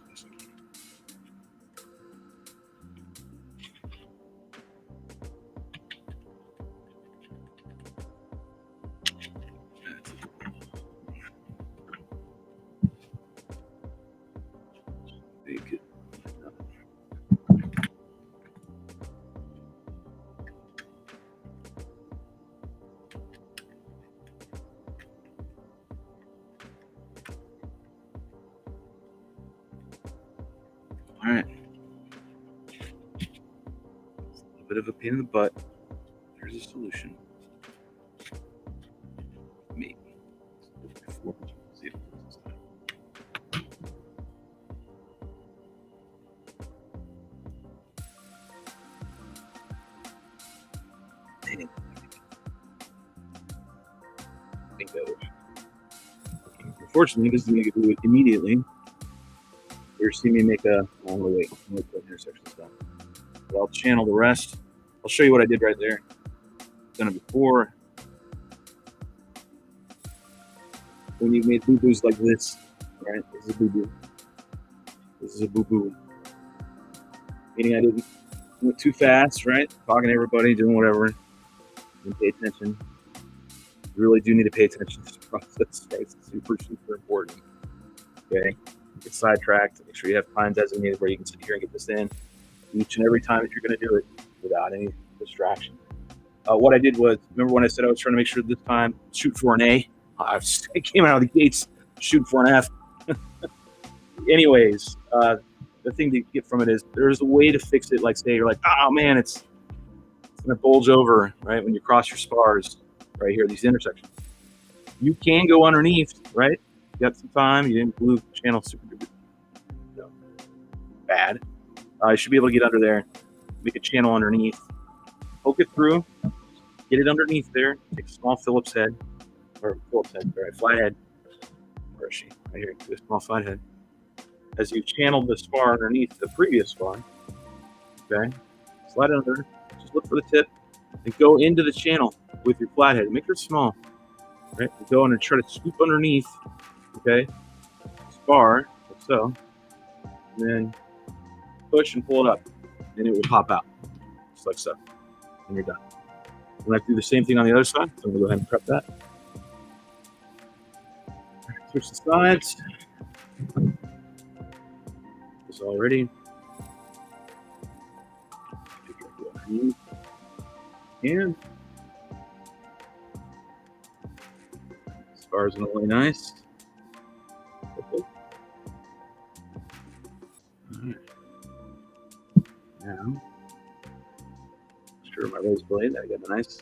All right. It's a little bit of a pain in the butt. There's a solution. Maybe. See if it works this time. Dang it. I think that works. Unfortunately, this is going to do it immediately. You're seeing me make a. Oh, wait. I'm going to put intersection stuff. But I'll channel the rest. I'll show you what I did right there. Done it before. When you've made boo-boos like this, right? This is a boo-boo. This is a boo-boo. Meaning I didn't went too fast, right? Talking to everybody, doing whatever. Didn't pay attention. You really do need to pay attention to this process, right? It's super, super important. Okay? Get sidetracked. Make sure you have time designated where you can sit here and get this in each and every time that you're going to do it without any distraction. What I did was, remember when I said I was trying to make sure this time shoot for an A? I came out of the gates shooting for an F. Anyways, the thing to get from it is there's a way to fix it. Like say you're like, oh man, it's going to bulge over, right? When you cross your spars right here, these intersections. You can go underneath, right? You got some time. You didn't glue the channel super bad. You should be able to get under there, make a channel underneath, poke it through, get it underneath there. Take a small Phillips head, flathead. Where is she? Right here. Do a small flathead. As you channel the spar underneath the previous spar, okay, slide it under. Just look for the tip and go into the channel with your flathead. Make it small, right? And go in and try to scoop underneath, okay, spar like so, and then push and pull it up, and it will pop out just like so, and you're done. I'm gonna do the same thing on the other side. So I'm gonna go ahead and prep that. Switch the sides. is already. And spars are really nice. All right. Now, sure my raised blade. I got a nice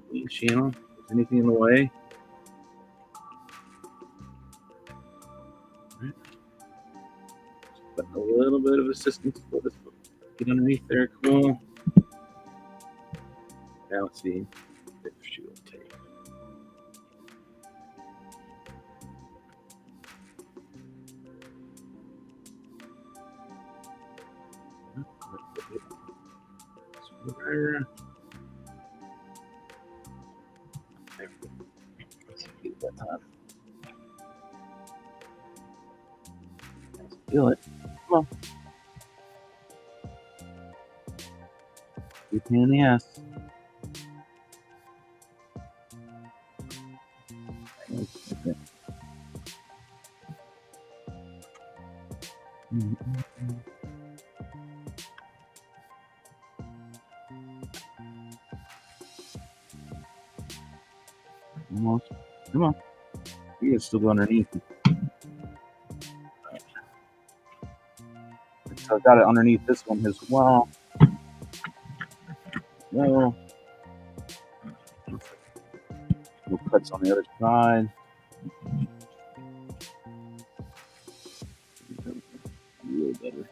clean channel. If there's anything in the way. All right. Just put a little bit of assistance for this. Get underneath there, cool. Now let's see if she will take. Screwdriver. There we go. Let's get that time. Let's feel it. Come on. Good pain in the ass. Okay. Almost. Come on. You can still go underneath. Right. So I've got it underneath this one as well. No. No cuts on the other side. A little better.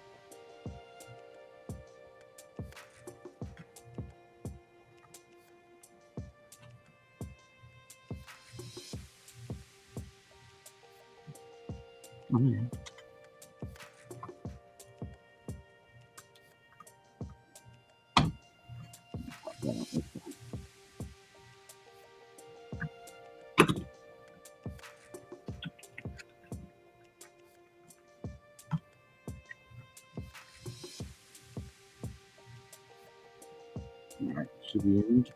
Oh, man. All right, should be in.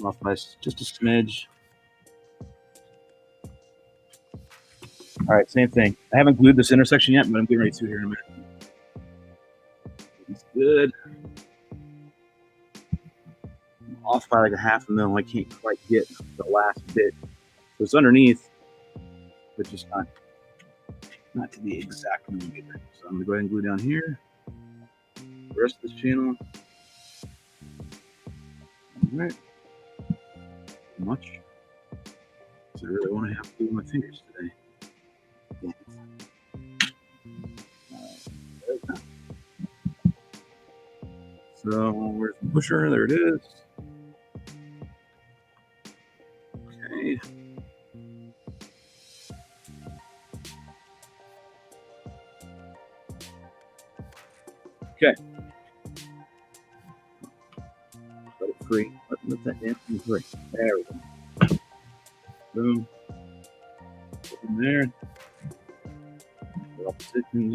Off by just a smidge. All right, same thing. I haven't glued this intersection yet, but I'm getting ready to here in a minute. It's good. I'm off by like a half a mil. I can't quite get the last bit. So it's underneath, but just not to the exact millimeter. So I'm gonna go ahead and glue down here. The rest of this channel. All right. Much. So I really want to have to glue my fingers today. Yeah. So where's the pusher? There it is. Okay. Okay. Let it free. Let that dampen free. There we go. Boom. Put in there.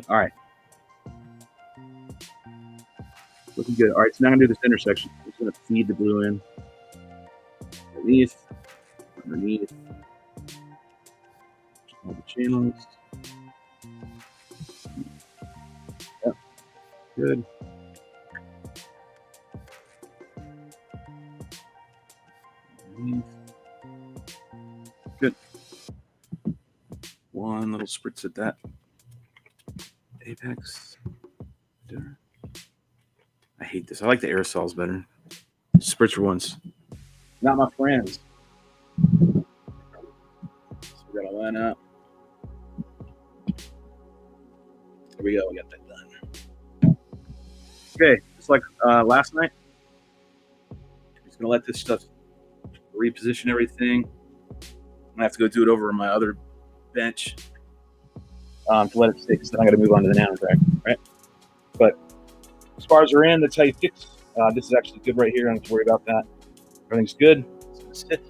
All right. Looking good. All right, so now I'm gonna do this intersection. I'm just gonna feed the glue in. Underneath. All the channels. Yep. Good. Good. One little spritz at that apex. There. I hate this. I like the aerosols better. Spritzer ones. Not my friends. So we're gonna line up. There we go. We got that done. Okay, just like last night. Just gonna let this stuff reposition everything. I'm gonna have to go do it over on my other bench to let it stick. Because then I got to move on to the nanotrack, right? But spars are in. That's how you fix. This is actually good right here. I don't have to worry about that. Everything's good. It's gonna sit.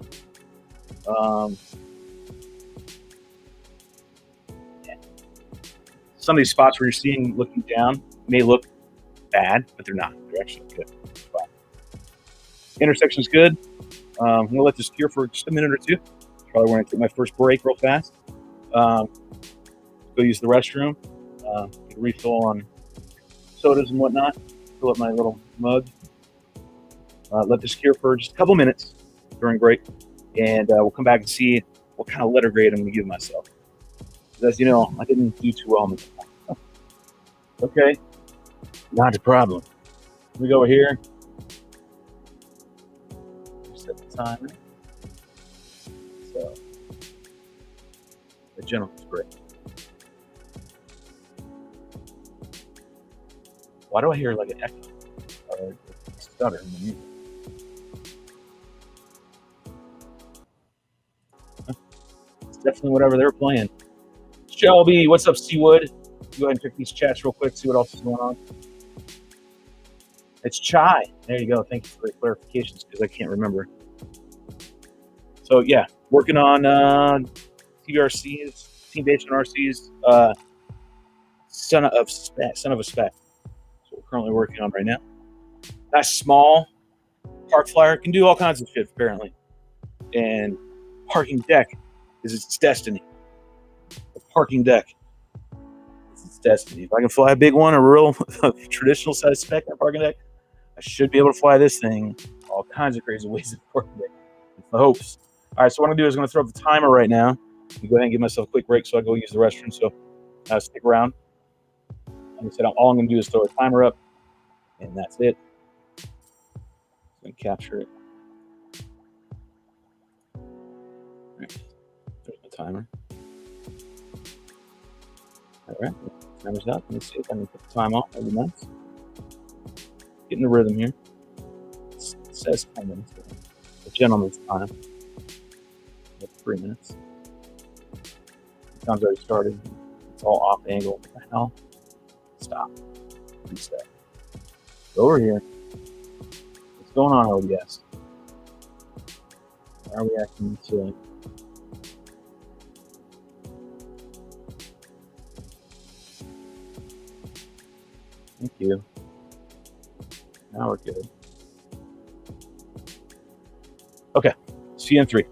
Some of these spots where you're seeing looking down may look bad, but they're not. They're actually good. Wow. Intersection's good. I'm gonna let this cure for just a minute or two. Probably want to take my first break real fast. Go use the restroom. Get a refill on sodas and whatnot. Fill up my little mug. Let this cure for just a couple minutes during break, and we'll come back and see what kind of letter grade I'm going to give myself. As you know, I didn't do too well on this one. Okay, not a problem. We go over here. Set the timer. So the gentleman's break. Why do I hear like an echo or a stutter in the music? It's definitely whatever they're playing. Shelby, what's up, Seawood? Go ahead and check these chats real quick, see what else is going on. It's Chai. There you go. Thank you for the clarifications because I can't remember. So yeah, working on TBRC's, Team Based on RC's Son of a Spec. That's what we're currently working on right now. Nice small park flyer, can do all kinds of shit apparently. And parking deck is its destiny. A parking deck is its destiny. If I can fly a big one, a real traditional size spec on a parking deck, I should be able to fly this thing all kinds of crazy ways in a parking deck. It's the hopes. All right, so what I'm gonna do is I'm gonna throw up the timer right now. I'm go ahead and give myself a quick break so I go use the restroom. So stick around. Like I said, all I'm gonna do is throw a timer up, and that's it. I'm gonna capture it. All right, there's my timer. All right, timer's up. Let me see if I can put the time off. That'd be nice. Getting the rhythm here. It says 10 minutes. The gentleman's time. 3 minutes. The time's already started. It's all off angle. What the hell? Stop. Reset. Go over here. What's going on, ODS? Why are we acting silly? Thank you. Now we're good. Okay. See you in 3.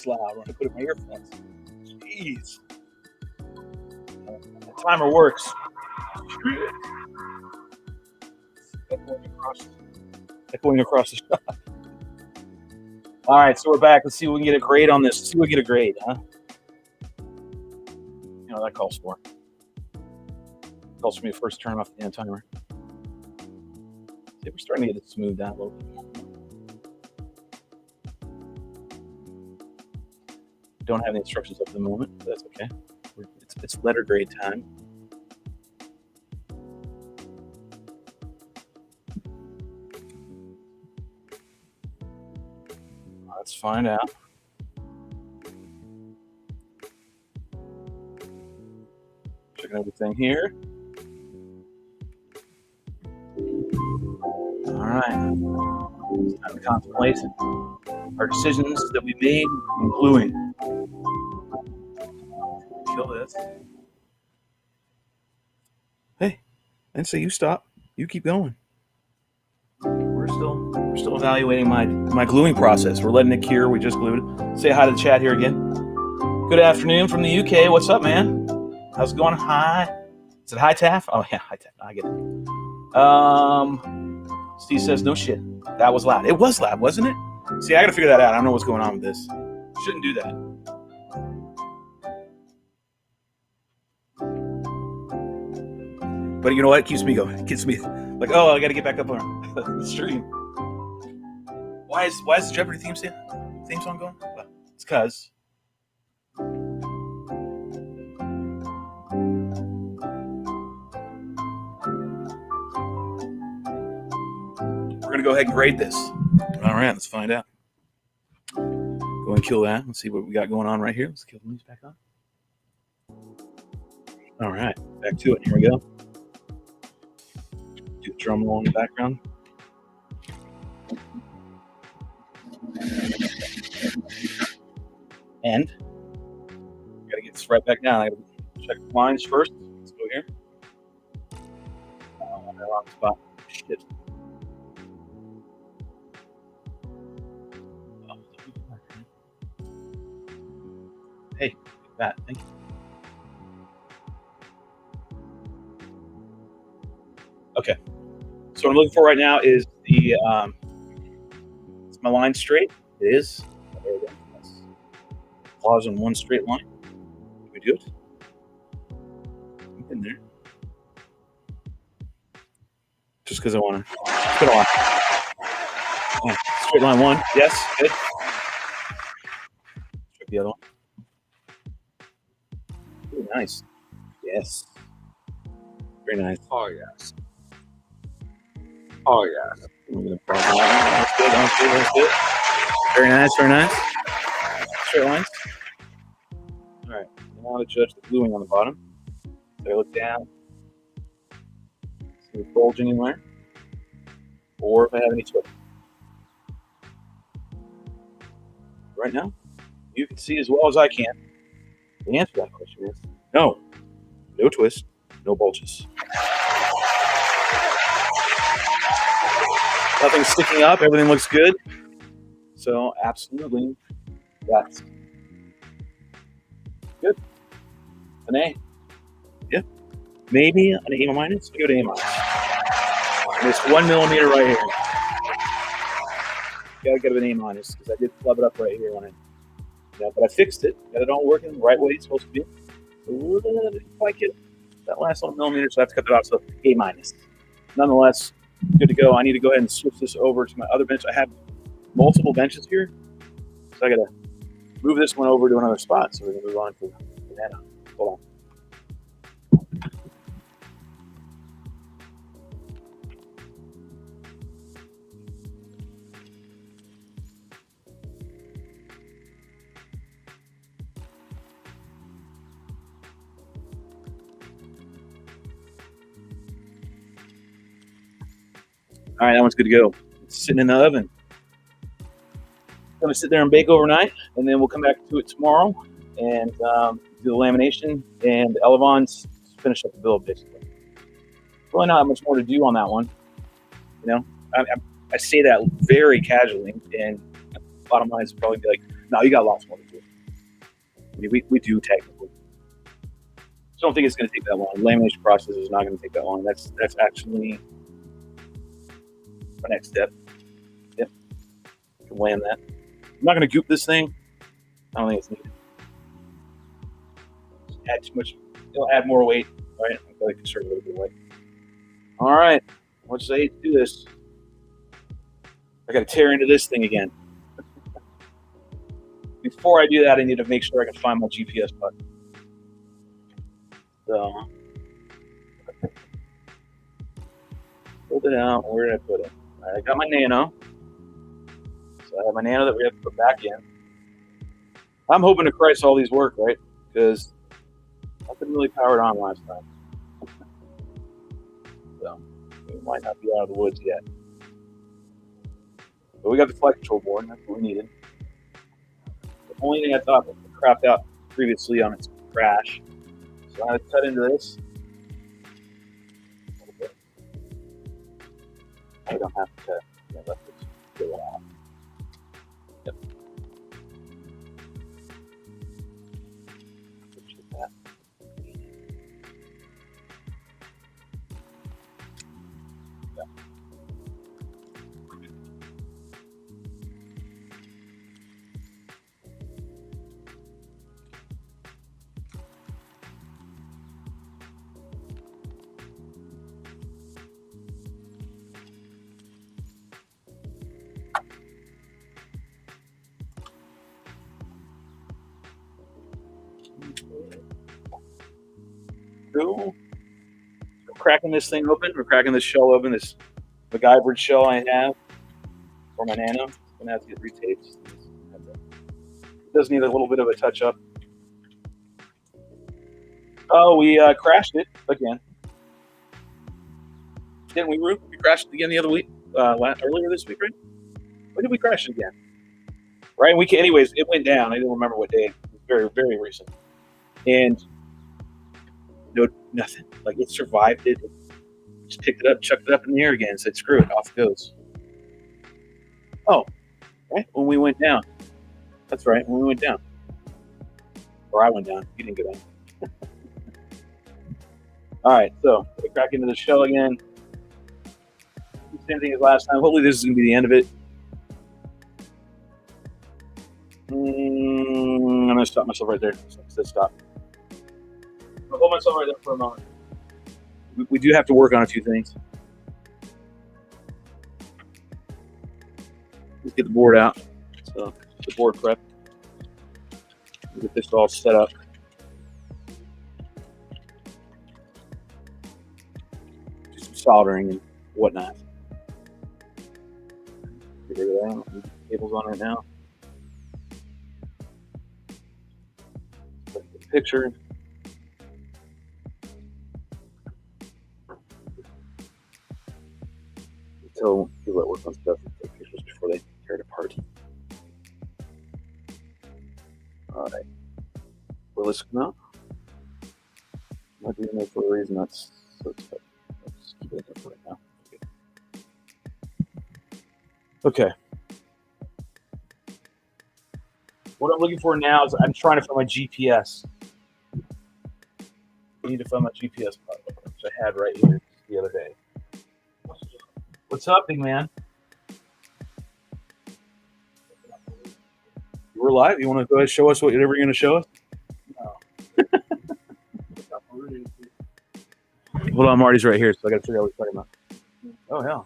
this loud when I put in my earphones. Jeez. The timer works. Echoing across the shop. All right, so we're back. Let's see if we can get a grade on this. Let's see if we can get a grade, huh? You know what that calls for. Calls for me to first turn off the damn timer. See, we're starting to get it smoothed out a little bit more. Don't have the instructions up at the moment, but that's okay. It's letter grade time. Let's find out. Checking everything here. All right. It's time to contemplate our decisions that we made in gluing. Kill this. Hey, I didn't say you stop. You keep going. We're still evaluating my gluing process. We're letting it cure. We just glued. Say hi to the chat here again. Good afternoon from the UK. What's up, man? How's it going? Hi. Is it hi, Taff? Oh yeah, hi, Taff. I get it. Steve says no shit. That was loud. It was loud, wasn't it? See, I gotta figure that out. I don't know what's going on with this. Shouldn't do that. But you know what? It keeps me going. It keeps me like, oh, I got to get back up on the stream. Why is the Jeopardy theme song going? Well, it's because we're gonna go ahead and grade this. All right, let's find out. Go and kill that. Let's see what we got going on right here. Let's kill the music back on. All right, back to it. Here we go. Do the drum roll in the background. And gotta get this right back down. I gotta check the lines first. Let's go here. Oh, I'm in the wrong spot. Shit. Hey, that. Thank you. Okay. So what I'm looking for right now is the is my line straight? It is. There we go. Yes. Pause on one straight line. Can we do it? In there. Just because I want to. It's been a while. Oh, straight line one. Yes. Good. Check the other one. Ooh, nice. Yes. Very nice. Oh, yes. Oh, yes. That's good. That's good. Very nice. Very nice. Straight lines. All right. Now to judge the gluing on the bottom. So I look down. See if it's bulging anywhere. Or if I have any twist. Right now, you can see as well as I can. The answer to that question is no. No twist. No bulges. Nothing's sticking up. Everything looks good. So, absolutely, that's good. An A. Yeah. Maybe an A minus. Go to A minus. It's 1 millimeter right here. Gotta get an A minus because I did flub it up right here when but I fixed it. Got it all working the right way it's supposed to be. Didn't quite get that last little millimeter, so I have to cut it off. So A minus. Nonetheless, good to go. I need to go ahead and switch this over to my other bench. I have multiple benches here, so I got to move this one over to another spot. So we're going to move on to banana. Hold on. All right, that one's good to go. It's sitting in the oven. Going to sit there and bake overnight, and then we'll come back to it tomorrow and do the lamination and the elevons, finish up the build, basically. Really not much more to do on that one. You know, I say that very casually, and bottom line is probably be like, no, you got lots more to do. mean, we do technically. So I don't think it's going to take that long. Lamination process is not going to take that long. That's actually the next step. Yep. You can land that. I'm not going to goop this thing. I don't think it's needed. Just add too much. It'll add more weight. All right. I feel like conserve a little bit of weight. All right. Once I do this, I got to tear into this thing again. Before I do that, I need to make sure I can find my GPS button. So, pulled it out. Where did I put it? All right, I got my Nano. So I have my Nano that we have to put back in. I'm hoping to Christ all these work, right? Because nothing really powered on last time. So we might not be out of the woods yet. But we got the flight control board. That's what we needed. The only thing I thought was crapped out previously on its crash. So I'm going to cut into this. I don't have to cut. Let this go off. Yep. That. Yeah. Cool. We're cracking this thing open. We're cracking this shell open. This MacGyvered shell I have for my Nano. It's gonna have to get retaped. It does need a little bit of a touch up. Oh, we crashed it again. Didn't we, Rube? We crashed it again the other week, earlier this week, right? When did we crash it again? Right. Anyways, it went down. I don't remember what day. It was very, very recent. And no, nothing. Like it survived it. Just picked it up, chucked it up in the air again, and said, "Screw it, off it goes." Oh, right when we went down. That's right, when we went down, or I went down. You didn't go down. All right, so we crack into the shell again. Same thing as last time. Hopefully, this is gonna be the end of it. I'm gonna stop myself right there. Stop. I'll hold myself right there for a moment. We do have to work on a few things. Let's get the board out. So the board prep. We'll get this all set up. Do some soldering and whatnot. Get rid of that. Cables on right now. Look at the picture. So people that work on stuff take pictures before they tear it apart. All right. Well, let's come out. I'm not doing that for a reason. That's so expected. Let's keep it up right now. Okay. What I'm looking for now is I'm trying to find my GPS. I need to find my GPS part, which I had right here the other day. What's up, big man? We're live. You want to go ahead and show us whatever you're going to show us? No. Hold on, Marty's right here, so I got to figure out what he's talking about. Oh, yeah.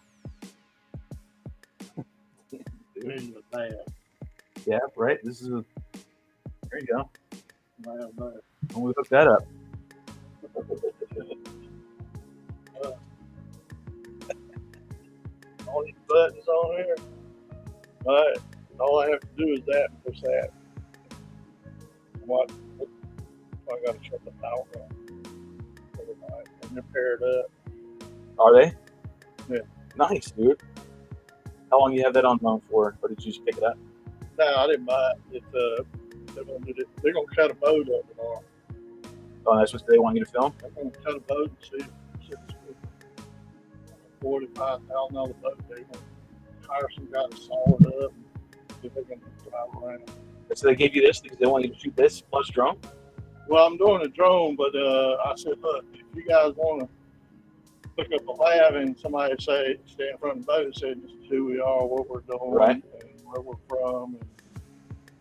Yeah, right. This is a. There you go. When we hook that up. All these buttons on here, but all I have to do is that and push that. What? I got to shut the power off. And they're paired up. Are they? Yeah. Nice, dude. How long do you have that on loan for, or did you just pick it up? No, I didn't buy it. They're gonna cut a boat up tomorrow. Oh, that's what they want you to film? They're gonna cut a boat and see if it's $45,000 boat. They're gonna hire some guy to saw it up and see if they can drive around. So they gave you this because they want you to shoot this plus drone? Well, I'm doing a drone, but I said, look, if you guys want to pick up a lab and somebody say, stand in front of the boat and say, this is who we are, what we're doing, Right. and where we're from, and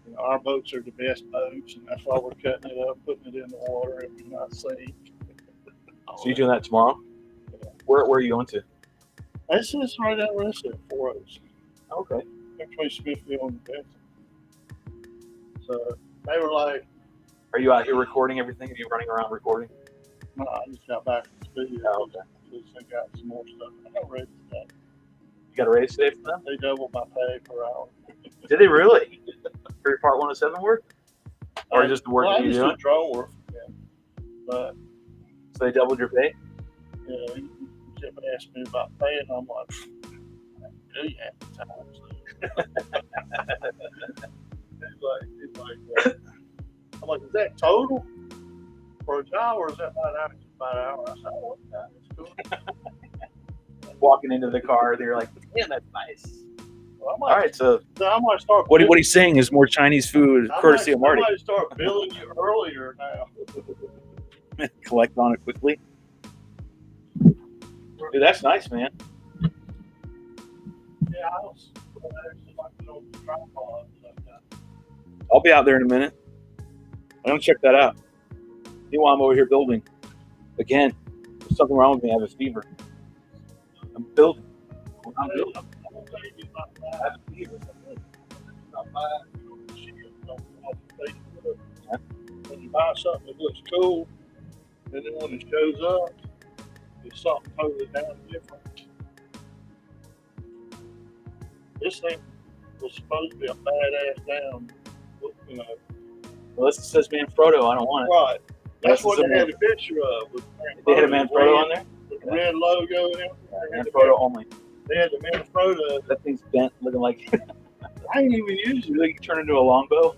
you know, our boats are the best boats, and that's why we're cutting it up, putting it in the water, and we're not sink. So you're doing that tomorrow? Yeah. Where are you going to? This is right down where this is, 4 Oaks, Okay. between Smithfield and Benson. So they were like, Are you out here recording everything? Are you running around recording? no, I just got back from the studio. Oh, okay. Just they got some more stuff. I got ready today. You got a raise today for them? They doubled my pay per hour. Did they really? For your Part 107 work? Or just the work well, that I you just doing? do drone work for them. But So they doubled your pay? you know, he kept asking me about pay, and I'm like, I do you at the time. So. he's like, I'm like, is that total for a job, or is that by an hour? I said, oh, okay, that's cool. Walking into the car, they're like, "Man, that's nice." Well, All right, so I might start. what he's saying is more Chinese food, courtesy of Marty. I might start billing you earlier now. Collect on it quickly. Dude, that's nice, man. Yeah, I was actually like an old tripod like that. I'll be out there in a minute. I'm gonna check that out. Meanwhile, I'm over here building. Again, there's something wrong with me. I have a fever. I'm building. I'm building. I'm gonna tell you about I that. have a fever. Not bad. You know, shit, don't off Facebook. When you buy something that looks cool, and then when it shows up, it's something totally damn different. This thing was supposed to be a badass damn, you know. Well, this says Manfrotto. I don't want it. Right. That's This what is they a had a picture of. With They had a Manfrotto on there? With the red logo and everything. Manfrotto only. They had the Manfrotto. That thing's bent, looking like I ain't even used you it. think you turn into a longbow.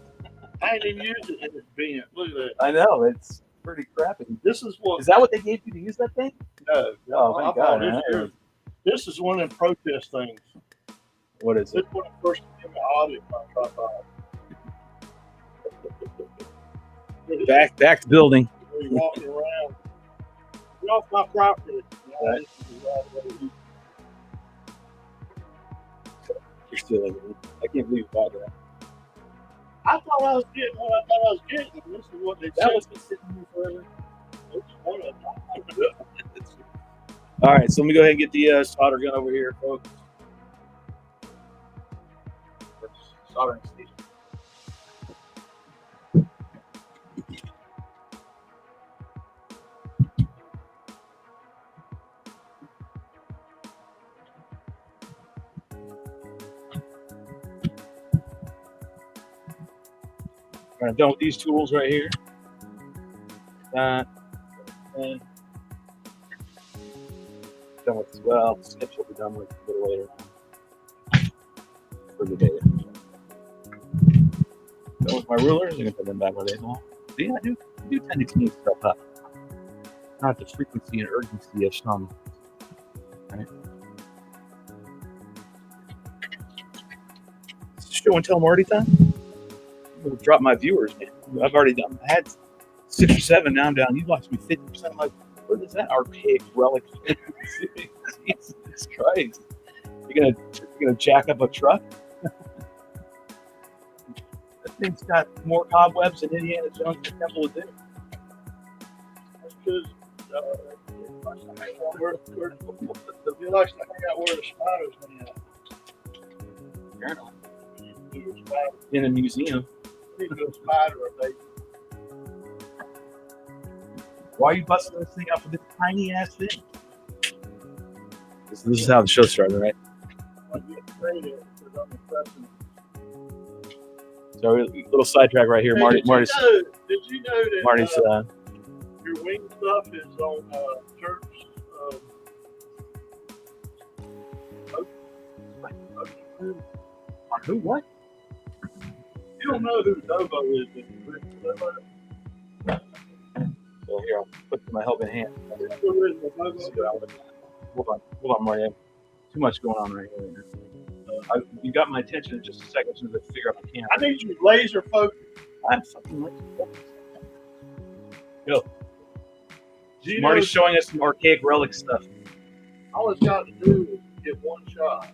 I ain't even used it, and it's bent. Look at that. I know, it's pretty crappy. This is what. Is that what they gave you to use that thing? No. Oh, thank God. This, man. year. This is one of them protest things. What is This it? one of the first came to audit my tripod. Back to building. We're walking around. Get off my property. Right. This is right away. You're stealing it. I can't believe you bought that. I thought I was getting what I thought I was getting. This is what they That said. was been sitting here forever. It's one of them. All right, so let me go ahead and get the solder gun over here, folks. Soldering station. All right, done with these tools right here. That and done with as well. Skips will be done with a little later for the day. Done with my rulers. I'm gonna put them back where they belong. See, I do tend to clean stuff up. Not the frequency and urgency of some. Right? It's show and tell Marty time. I'm gonna drop my viewers, man. I've already done. I had 6 or 7. Now I'm down. You watched me 50%. I'm like, what is that? Archaic relic. Jesus Christ! You're gonna jack up a truck? That thing's got more cobwebs than Indiana Jones and Temple of Doom. That's because he likes to hang out where the spiders hang out. Apparently. He's a spider. In a museum. He's a spider, baby. Why are you busting this thing out for this tiny ass thing? This is how the show started, right? I'm getting ready because I'm impressing. So a little sidetrack right here. Hey, Marty's did you know that Marty's your wing stuff is on church? on who? What? You don't know who Novo is, do you? Novo? So here, I'll put my helping hand. Who is Novo? Hold on, Marty. Too much going on right here. You got my attention in just a second as soon as I figure out my camera. I need you laser focus. I'm fucking like. Go. Gino's, Marty's showing us some archaic relic stuff. all it's got to do is get one shot.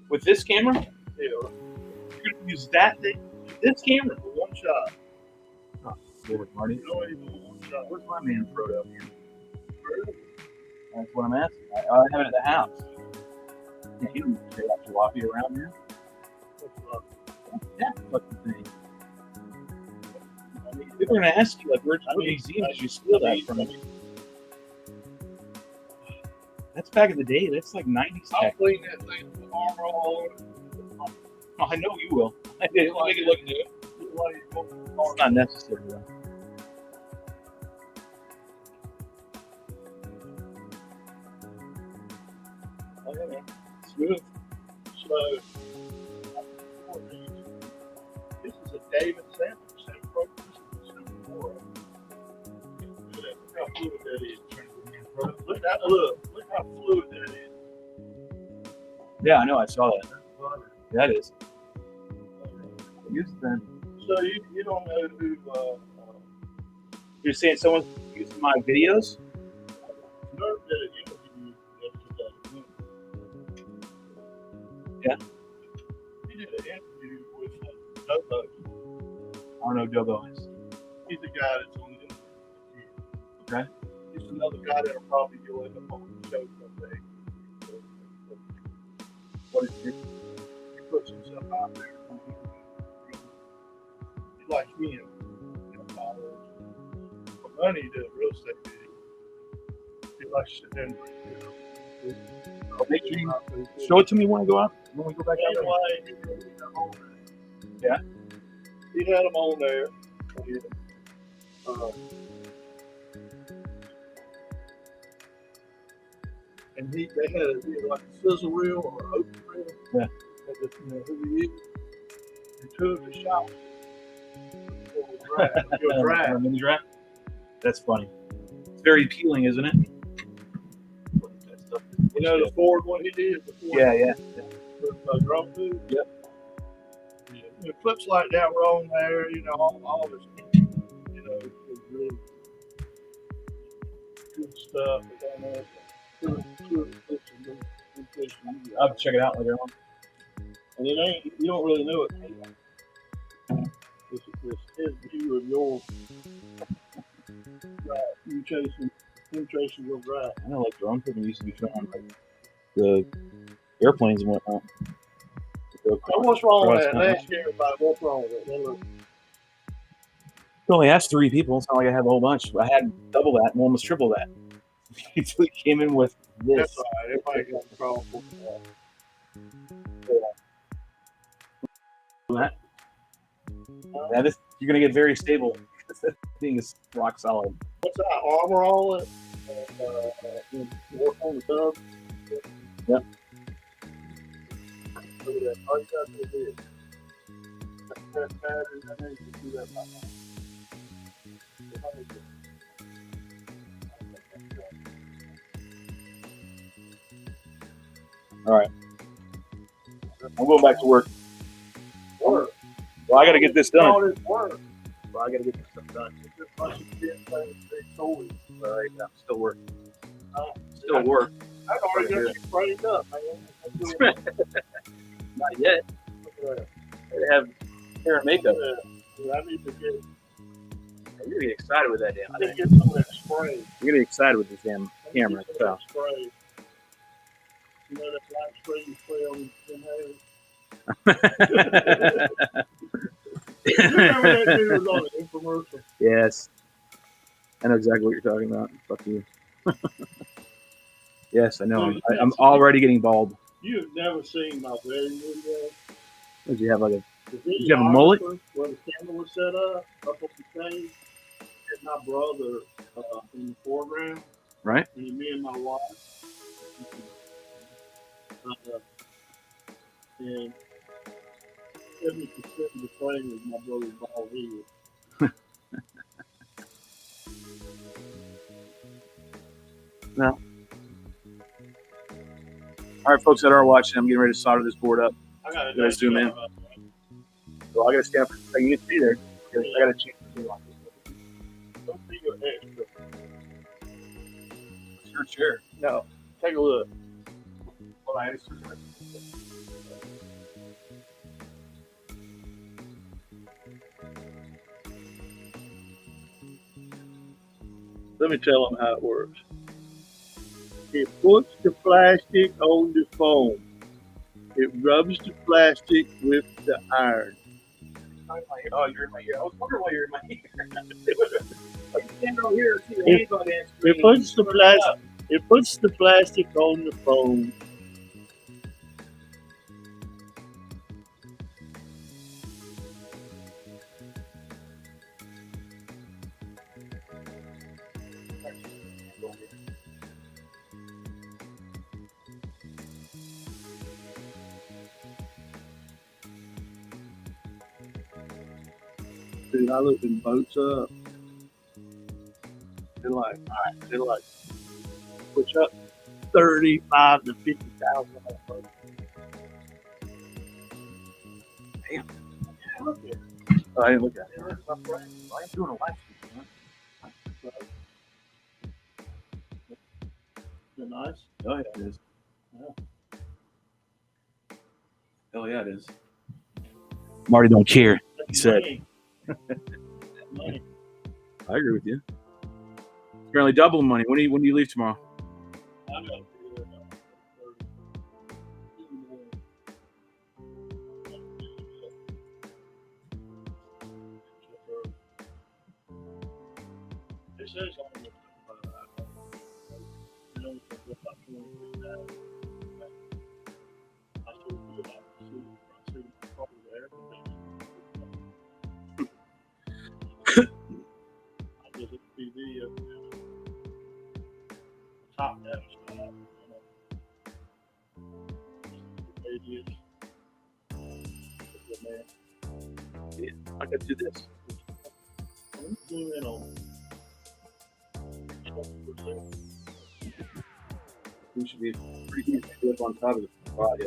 With this camera, Yeah, you're gonna use that thing. This camera. with one shot. Oh, Lord, Marty. You don't even want one shot. Where's my man Frodo here? That's what I'm asking. I have it at the house. Yeah, you don't stay up jalopy around here. That fucking thing. I mean, people are gonna ask you like, where'd you steal that from? That's back in the day. That's like 90s I'll tech. clean that thing with the armor all over. Oh, I know you will. It'll make it look good. It's not necessary though. Smooth. Slow. This is a David sample. Look how fluid that is. Look how fluid that is. Yeah, I know. I saw that. That is. Use then. So you don't know who You're saying someone's using my videos? Nerve did an interview yesterday. Yeah. He did an interview with Dobo. I don't know who Dobo is. He's the guy that's on the interview. Okay. He's another guy that'll probably go in the show someday. What is it? He puts himself out there. He likes me and for money, he does real estate video. He likes to sit there and Make sure you show it to me when I go out. When we go back out there. Yeah. He had them on there. And they had like a sizzle reel or an open reel. Yeah. And just, who he is. And two of the shots. You'll drive. Mini drive. That's funny. It's very appealing, isn't it? You know the Ford one he did? The Ford Yeah. with drum food? Yep. Yeah. Clips like that were on there, all this, it's really good stuff. I'll have to check it out later on. And you don't really know it. It's his view of your drive. Him chasing your drive. I know, like drone cooking used to be filming like the airplanes and whatnot. So what's wrong with that? Ask everybody what's wrong with it. It only has 3 people. It's not like I have a whole bunch. I had double that and almost triple that. He came in with this. That's all right. Everybody got the problem with that. That is, you're gonna get very stable. That thing is rock solid. What's that? Armor all it? Work on the tub? Yep. Look at that. All you got to do is press batteries. I know you can do that by now. All right. I'm going back to work. Work. Well, I got to get this done. All this work. Well, I got to get this stuff done. It's just bunch of kids playing big toys. All right, now still working. Still work. I already got you framed up, man. Not yet. Look at They have hair and makeup. that. Yeah, I need to get. You're gonna get excited with that damn I need thing. to get some of that spray. You're gonna get excited with this damn camera. Some of that spray. You know that black spray you spray on your hair? You remember that dude was on an infomercial? Yes. I know exactly what you're talking about. Fuck you. Yes, I know. I'm already getting bald. You've never seen my wedding video. Did you have like a? The You have a mullet? Where the camera was set up on the stage. And my brother in the foreground. Right. And me and my wife. And 70% of the frame was my brother's bald head. No. All right, folks that are watching, I'm getting ready to solder this board up. I got You guys zoom in. Well, I gotta stand for. I can get to be there. I gotta change the thing like this. Don't be your extra. It's your chair. No, take a look. Well, I understand. Let me tell them how it works. It puts the plastic on the foam. It rubs the plastic with the iron. Oh, you're in my ear. I was wondering why you're in my ear. You stand over here and see your hands on that screen. It puts the plastic on the foam. Dude, I looked them boats up. They're like push up 35 to 50,000 on a boat. Damn. Look at it. Oh, I didn't look at it. I'm doing a live stream, man. Is it nice? Oh, yeah, it is. Yeah. Hell yeah, it is. Marty don't care. He said. Money. I agree with you. Apparently double the money. When do you leave tomorrow? I got to figure it out. It says on the I still do it. I see probably there. I just look at TV up there. Top down style, radius. Man. Yeah, I gotta do this. I'm zoom in on 20%. We should be pretty easy to flip on top of the body.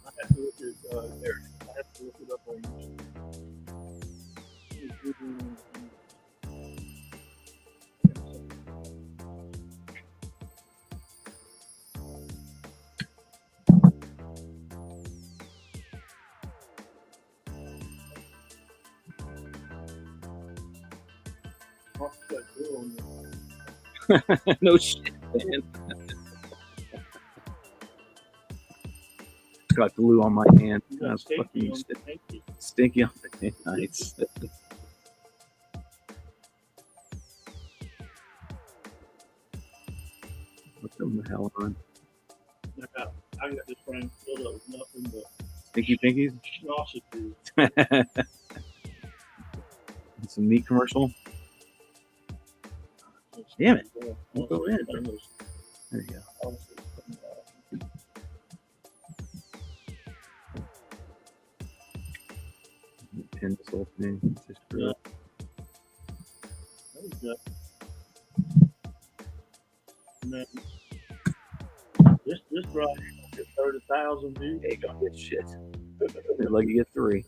I have to look at there. I have to look it up on YouTube. What's that doing? No shit, man. Got glue on my hand. That's fucking stinky on the nights. What's the hell on? I got this frame filled up with nothing but Stinky pinkies? sausages. Some meat commercial. Damn it. We'll go in. There you go. Pin this whole thing. Just for This right here get 30,000 views. Hey, don't get shit. They'd like you get 3.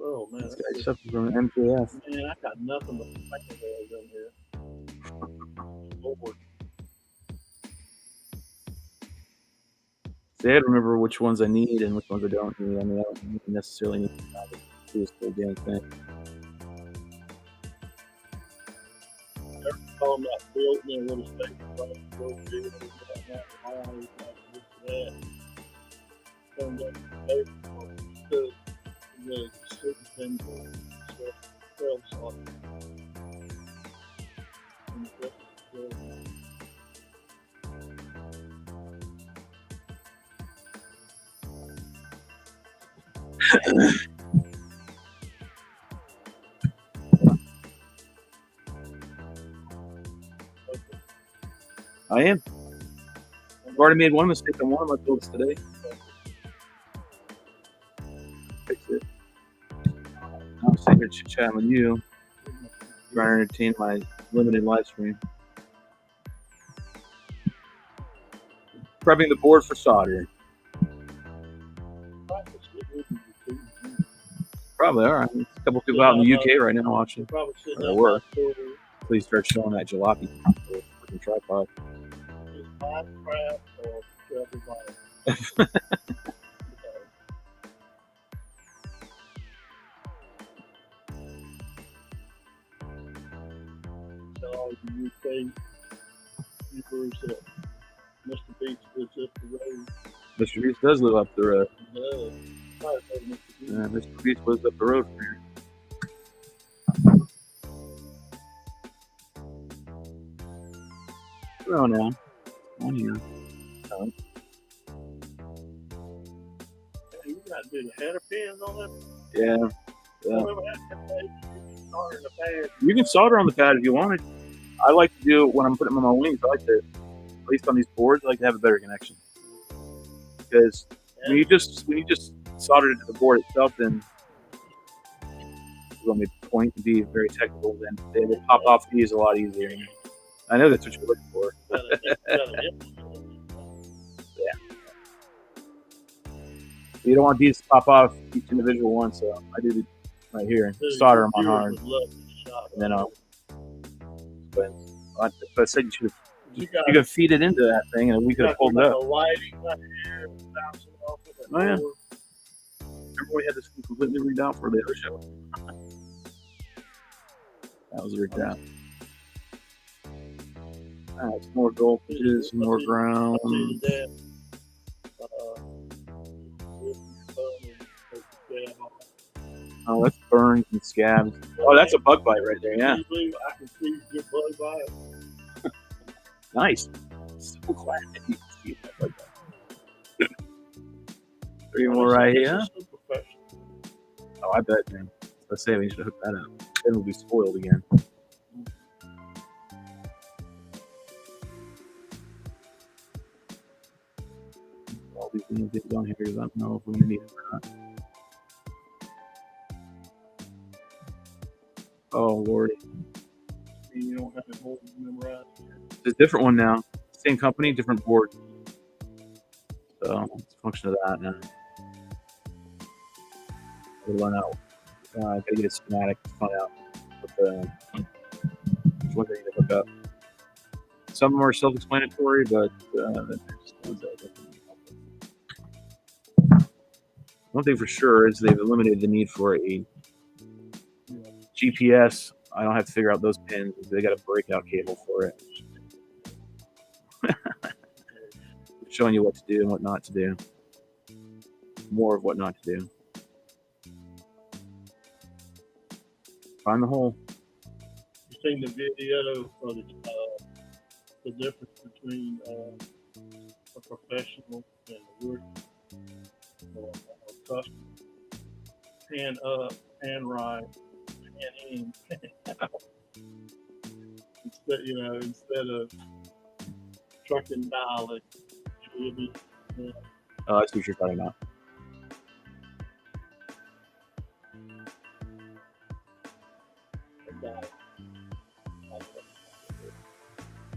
Oh man, This guy's something from MJF. Man, I got nothing but microwaves in here. Lord. See, I remember which ones I need and which ones I don't need. I mean, I don't necessarily need to do this whole damn thing. They're talking about building a little state from go big and that. Turned up the certain things that 12 songs. I am. I've already made one mistake on one of my builds today. Fix it. I'm sitting here chit-chatting with you, trying to entertain my limited live stream. prepping the board for solder. Probably all right. There's a couple people out in the UK right now watching. Probably sitting Or up were. by the Please start showing that jalopy freaking tripod. Just Minecraft or Trevor Ball. So all you UK viewers that Mr. Beach lives up the road. Mr. Beast does live up the road. No, probably say Mr. Beach. Mr. Beast lives up the road from here. Oh no. On here. Hey, you got to do the header pins on that. Yeah. Whatever that thing, solder in the pad. You can solder on the pad if you wanted. I like to do when I'm putting them on my wings. I like to, at least on these boards, I like to have a better connection. Because when you just solder it to the board itself, then when we point to be very technical, then they will pop off these a lot easier. I know that's what you're looking for. You don't want these to pop off each individual one, so I do it right here. Solder them on hard, and then But I said you could feed it into that thing, and we could have pulled it up. Oh yeah. Remember we had this thing completely rigged out for the other show? That was rigged out. Alright, more voltages, more ground. Oh, that's burns and scabs. Oh, that's a bug bite right there, yeah. I can see your bug bite. Nice. So glad that you can see that bug bite. 3 more right here. Oh, I bet, man. Let's say we should hook that up. Then we'll be spoiled again. All these things on here because I don't know if we're going to need it or not. Oh, Lordy. You don't have to hold it memorized. It's a different one now. Same company, different board. So it's a function of that now. We'll run out. Gotta get a schematic to find out which one they need to hook up. Some of them are self-explanatory, but one thing for sure is they've eliminated the need for a GPS. I don't have to figure out those pins. They got a breakout cable for it. Showing you what to do and what not to do. More of what not to do. Find the hole. You seen the video of the difference between a professional and a work or a customer? Hand up, hand right, hand in. Instead of trucking dialect, it will be. Oh, I see what you're talking about.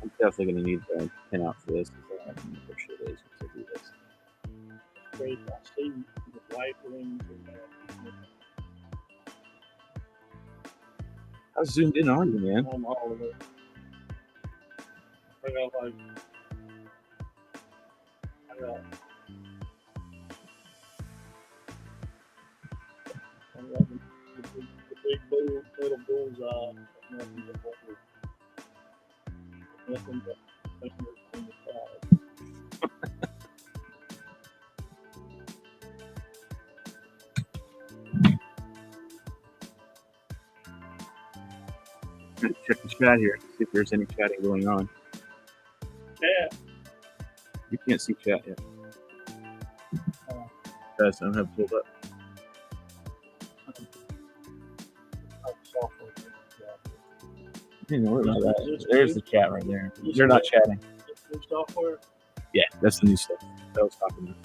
I'm definitely going to need the pin out for this. I don't know what shit it is to do this. Great, I see the white rings and that. How zoomed in are you, man? On all of it. I got the big little bullseye. Nothing but fingers in the side. Check the chat here, see if there's any chatting going on. Yeah. You can't see chat yet. Guys, I don't have it pulled up. Don't worry about that. There's the chat right there. They're not chatting. New software? Yeah, that's the new stuff that I was talking about.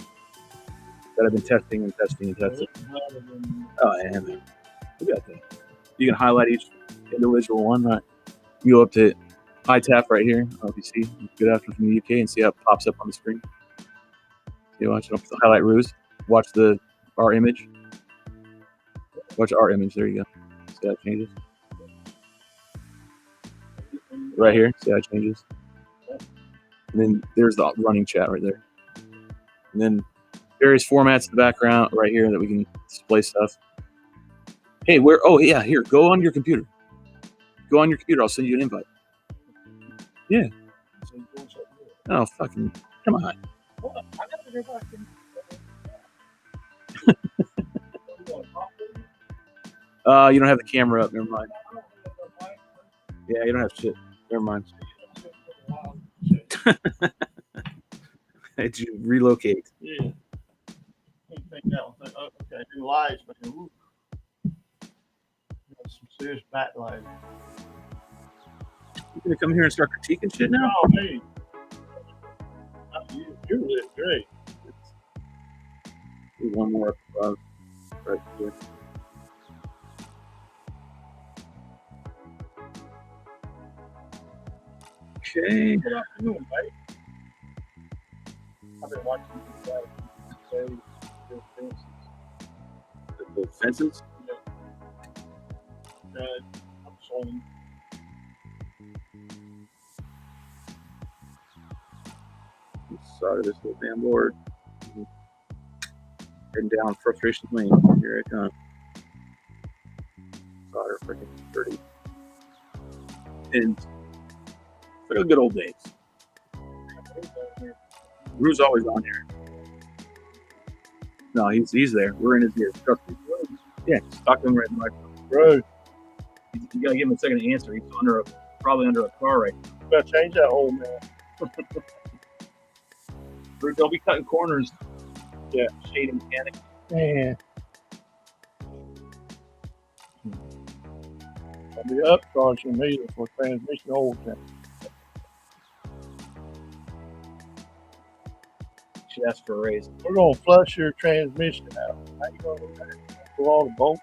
That I've been testing and testing and testing. Oh, yeah, man. We got that. You can highlight each individual one. Right? You go up to high tap right here. I don't know if you see. Good afternoon from the UK and see how it pops up on the screen. You watch it. Highlight Ruse. Watch our image. Watch our image. There you go. See how it changes. Right here. See how it changes. And then there's the running chat right there. And then various formats in the background right here that we can display stuff. Hey, where? Oh, yeah, here. Go on your computer. Go on your computer. I'll send you an invite. Yeah. Oh, fucking. Come on. You don't have the camera up. Never mind. Yeah, you don't have shit. Never mind. Did you relocate? Yeah. I think that one. Okay, new lights, but ooh. Some serious backlight. You gonna come here and start critiquing shit now? Oh, me. You lit great. Do one more above. Right here. Okay. Good afternoon, mate. I've been watching you guys say the fences. The fences? Yeah. I'm showing. Side of this little damn board. Heading down frustration lane. Here I come. Solder freaking dirty. Pins. Like a good old days. Rue's always on here. No, he's there. We're in his ear. Trust me. Yeah, just talk to him right in the microphone. Bro, You gotta give him a second to answer. He's probably under a car right now. you gotta change that old man. Rue, don't be cutting corners. Yeah, shady mechanic. Man. I'll be upcharging me for transmission oil change. Should ask for a raise. We're gonna flush your transmission out. How you gonna do that? Pull all the bolts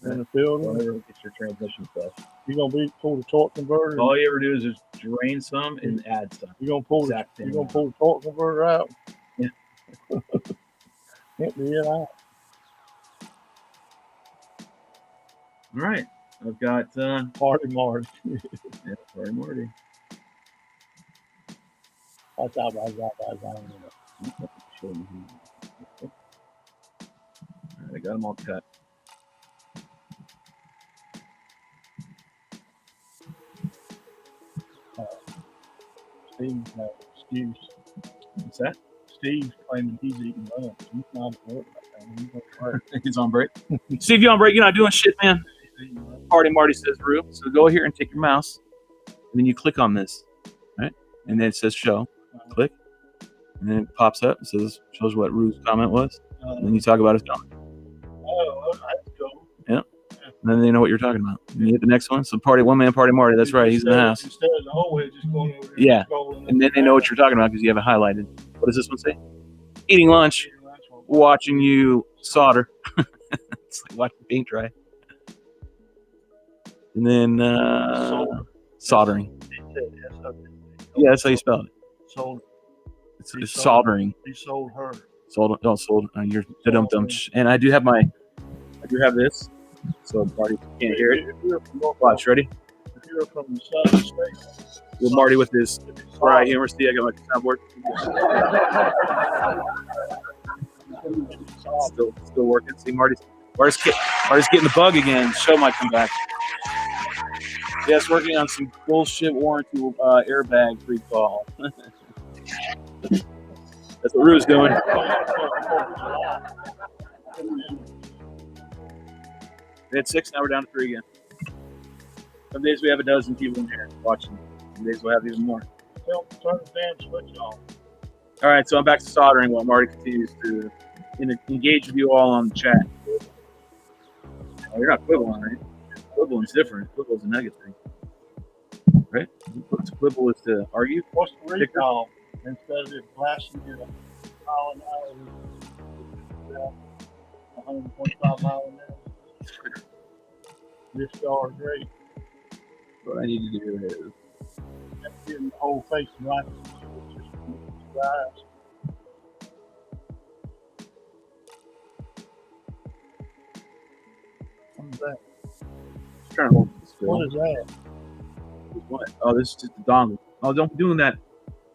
in the field. Don't ever get your transmission flushed. You're gonna pull the torque converter. All you ever do is just drain some and add some. You're gonna pull Exact the same you're gonna pull the torque converter out. Yeah. Empty it out. All right. I've got Party Marty. yeah, sorry, Marty. That's how I got. All right, I got them all cut. Steve has an excuse. What's that? Steve's claiming he's eating lunch. He's not at work right now. He's at work. He's on break. Steve, you on break? You're not doing shit, man. Party Marty says, Rue. So go here and take your mouse, and then you click on this, right? And then it says show. Click, and then it pops up. It says shows what Rue's comment was, and then you talk about his comment. Oh, that's cool. Yeah. And then they know what you're talking about. And you hit the next one. So one man party Marty. That's right. He's in the house. Instead of the hallway, just going over there. Yeah. And then they know what you're talking about because you have it highlighted. What does this one say? Eating lunch, watching you solder. It's like watching paint dry. And then soldering. Yeah, that's how you spell it. Sold. It's soldering. He sold her. Sold. You're the dum dum. And I do have this. So Marty can't hear it. Watch, ready? If you're from the south of the state. Well, Marty with his right humor. See, I got my soundboard. Still working. See, Marty's getting the bug again. Show might come back. Yes, working on some bullshit warranty airbag recall. That's what Rue's doing. We had 6, now we're down to 3 again. Some days we have a dozen people in here watching. Some days we'll have even more. Turn the damn switch off. All right, so I'm back to soldering while Marty continues to engage with you all on the chat. Oh, you're not quibbling, right? Quibbling's different. Quibble's a negative thing. Right? To quibble is to argue. What's the recall? Instead of it blasting you a mile an hour, 125 miles an hour. This car is great. What I need to do is Getting the whole face right. What's that? Trying to hold this still. What is that? What? Oh, this is just the dongle. Oh, don't be doing that.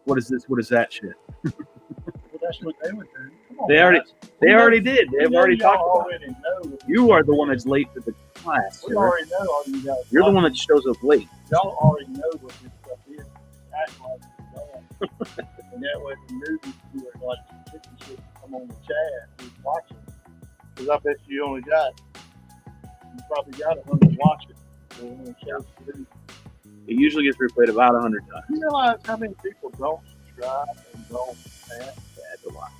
What is this? What is that shit? Well, that's what they would do. Come on, They already did. They've already talked about it. already know. You are the one that's late to the class. We sir. already know all you guys. You're the one that shows up late. Y'all already know what this stuff is. Act like it's done. And that way the movies do it like chicken shit come on the chat who's watching. Because I bet you probably got 100 watching. So it only shows you. It usually gets replayed about 100 times. You realize how many people don't subscribe and don't ask? That's a lot.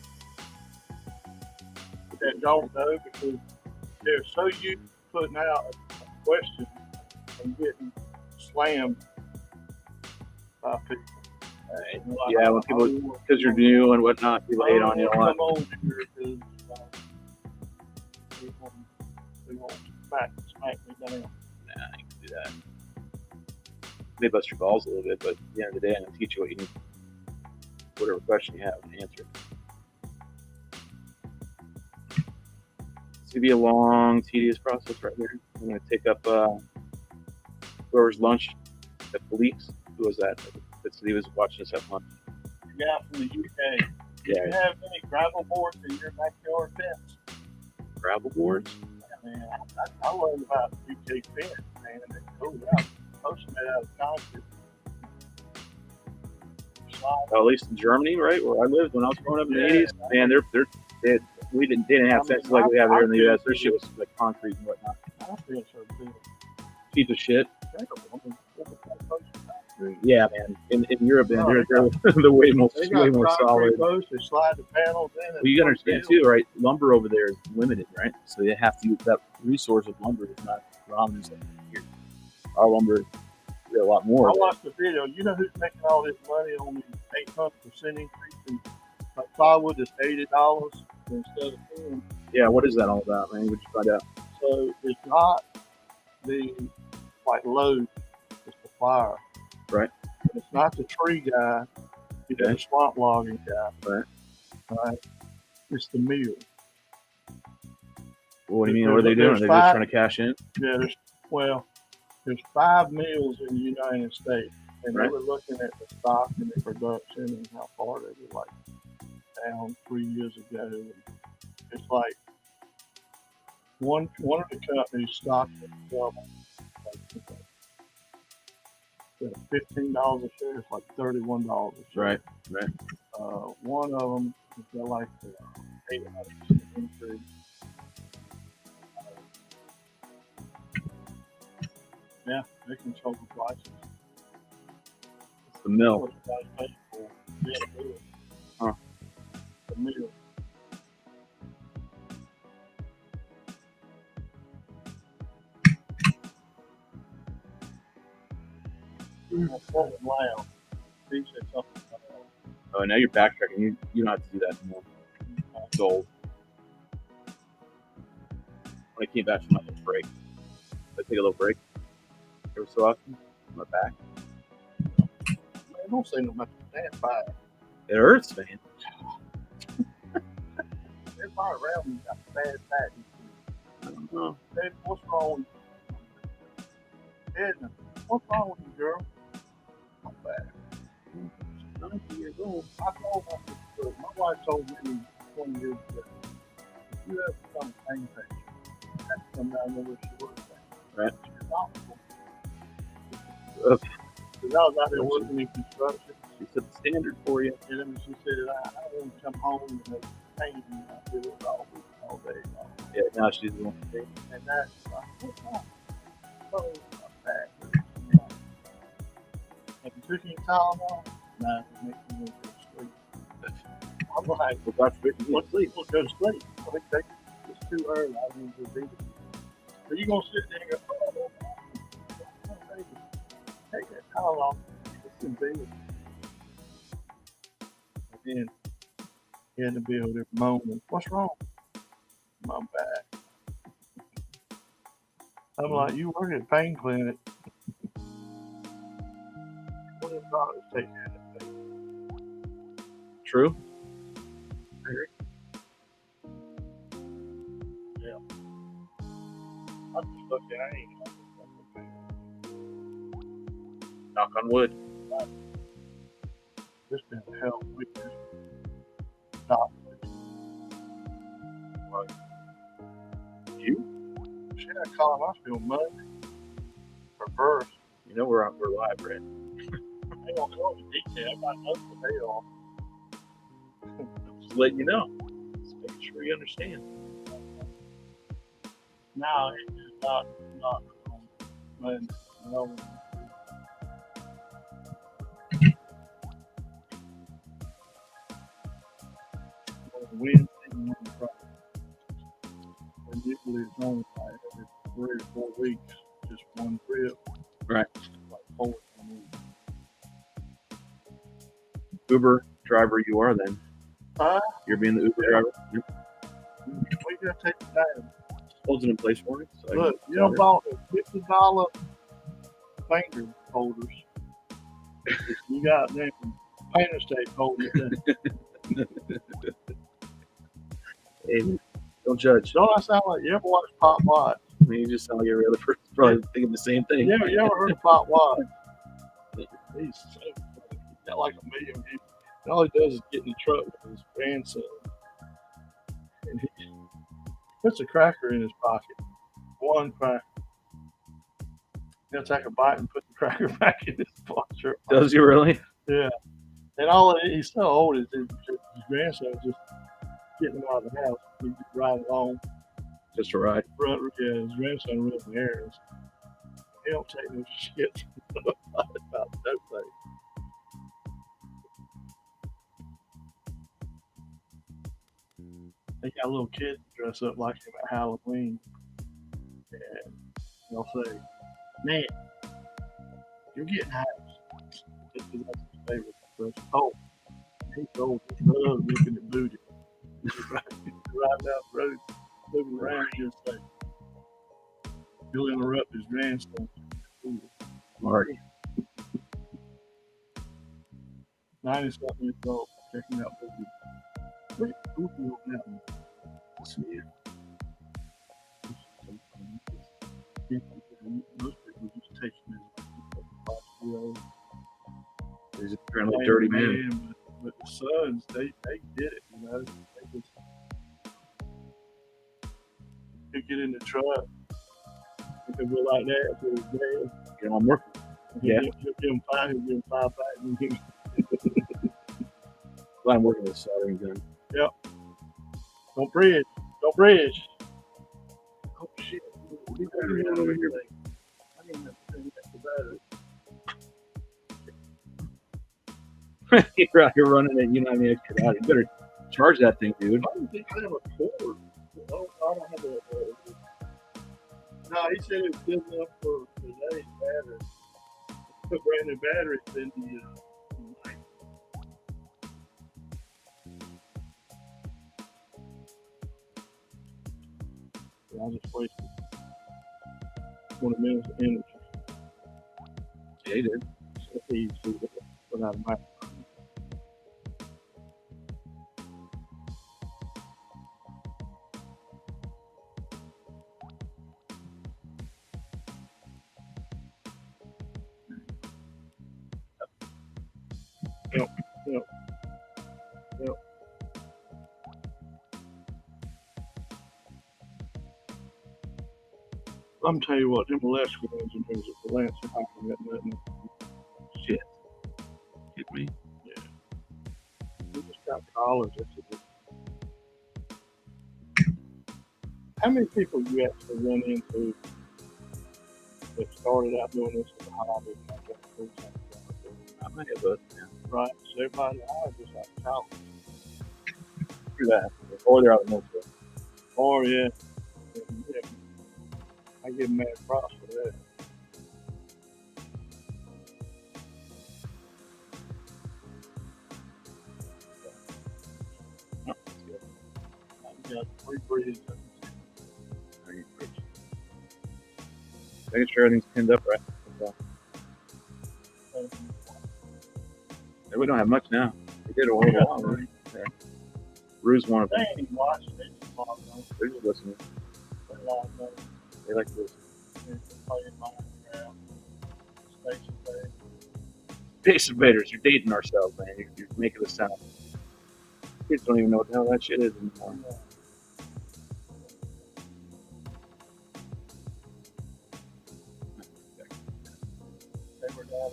That don't know because they're so used to putting out a question and getting slammed by people. Right. Yeah, when people, because you're new and whatnot, people hate on you a lot. Come on here because they won't smack me down. Nah, I can do that. They bust your balls a little bit, but at the end of the day, I'm going to teach you what you need. Whatever question you have, and answer it. It's going to be a long, tedious process right here. I'm going to take up whoever's lunch at Philippe's. Who was that? He was watching us at lunch. The guy from the UK. Do you have any gravel boards in your backyard fence? Gravel boards? Yeah, man. I learned about UK fence, man, and it's cool. Most of it out of concrete. Well, at least in Germany, right, where I lived when I was growing up in the 80s, man, they didn't have fences like we have here in the U.S. Their shit was like concrete and whatnot. My fence are good. Piece of shit. Yeah, man. In Europe, man, they're way more solid. Posts, they slide the panels in. Well, you gotta understand too, right? Lumber over there is limited, right? So they have to use that resource of lumber is not prominent here. Our lumber is a lot more. I watched the video. You know who's making all this money on the 800% increase in plywood is $80 instead of $10? Yeah, what is that all about, man? What'd you find out? So it's not the load, it's the fire. Right. It's not the tree guy, it's the swamp logging guy. Right. It's the mill. What do you mean? What are they doing? They're just trying to cash in? Yeah, there's 5 mills in the United States, and they were looking at the stock and the production and how far they were down 3 years ago. And it's like one of the companies stock was double. $15 a share, it's like $31 a share. Right. One of them is like 800% increase. Yeah, they control the prices. It's the mill. Huh. The mill. Loud. Oh, now you're backtracking. You don't have to do that anymore. It's old. When I came back from my little break, I take a little break every so often. My back. Man, don't say no much that fire. It hurts, man. Everybody around me got bad back. I don't know. Hey, what's wrong with you? Edna, what's wrong with you, girl? I'm bad. 90 years old. I told my wife told me 20 years ago, if you ever become a pain patient, you have to come down there where she works at. Right. She's hospital. Okay. Because I was out there working in construction. She set the standard for you. And then she said, I don't want to come home and have pain and I do it all week, all day long. Yeah, now she's the one. And that's what's wrong? Oh, not bad. Have you took any Tylenol? No, it makes me want to go to sleep. I'm like, well, God forbid you let's sleep. We'll go to sleep. I think it's too early. I need to be. So you're going to sit there and go, oh, baby, take that Tylenol. It's in bed. And then he had to be over there moaning. What's wrong? My back. I'm like, you work at a pain clinic. What if doctors take care of that thing? True. Yeah. I just lucky I ain't. Knock on wood. This been a hell of a week. Stop. What? You? Shit, I call him hospital Monday. For first. You know we're live, right? I ain't gonna go into detail. I got nothing to pay off. Just letting you know. Just making sure you understand. No, it's not on Monday. No. Wednesday and Friday. And usually it's only like every 3 or 4 weeks, just one trip. Right. Like 4 times a week. Uber driver you are then. You're being the Uber driver? Yep. We gotta take it down. Holds it in place for me. So Look, you know about the $50 finger holders. You got them painter tape holders. Hey, don't judge. Don't I sound like you ever watch Pop Watch? I mean, you just sound like every other person probably thinking the same thing. You ever heard of Pop Watch? He's so funny. He's got like $1 million views. And all he does is get in the truck with his grandson. And he puts a cracker in his pocket. One cracker. He'll take a bite and put the cracker back in his pocket. Does he really? Yeah. And all he's so old, his grandson just getting him out of the house. He just ride along. Just a ride. Yeah, his grandson runs the errands. He don't take no shit about that thing. They got little kids dress up like him at Halloween. And they'll say, man, you're getting house. That's his favorite expression. Oh, he's old. He loves looking at booty. Right down the road, looking around and just say, he'll interrupt his grandson. Marty. 90-something years old, checking out booty. Wait, goofy on that one. This year. Most people just take him as a 5-year-old. He's apparently a dirty man. But the sons, they get it, you know. They just get in the truck. If they were like that for his dad. Get on work. Yeah. He'll give him 5, he'll give him 5 back. Glad I'm working with soldering gun. Yep. Don't bridge. Don't bridge. Oh shit. We better get over here. I didn't have to take the battery. You're out here running it, you don't have any extra battery. You better charge that thing, dude. I don't think I have a cord. I don't have a. No, he said it was good enough for today's battery. Put brand new batteries in the light. I just wasted 20 minutes of energy. Yeah, he did. So easy without a microphone. Yep. I'm tell you what, them electrical ones in terms of the lamps, I can get nothing. Shit. Hit me. Yeah. We just got college. How many people you actually run into that started out doing this as a hobby? I might have both, yeah. Right. So everybody out just out of college. True that. Or they're out of military. Or yeah. I give them mad props for that. Oh, that's good. I got 3 bridges. Making sure everything's pinned up right. We don't have much now. We did a while. Right? Yeah. Rue's one of them. They ain't even watching. They just They're just listening. They like this. playing Minecraft, Space Invaders. Space Invaders, you're dating ourselves, man. You're making us sound. Kids don't even know what the hell that shit is anymore. They were down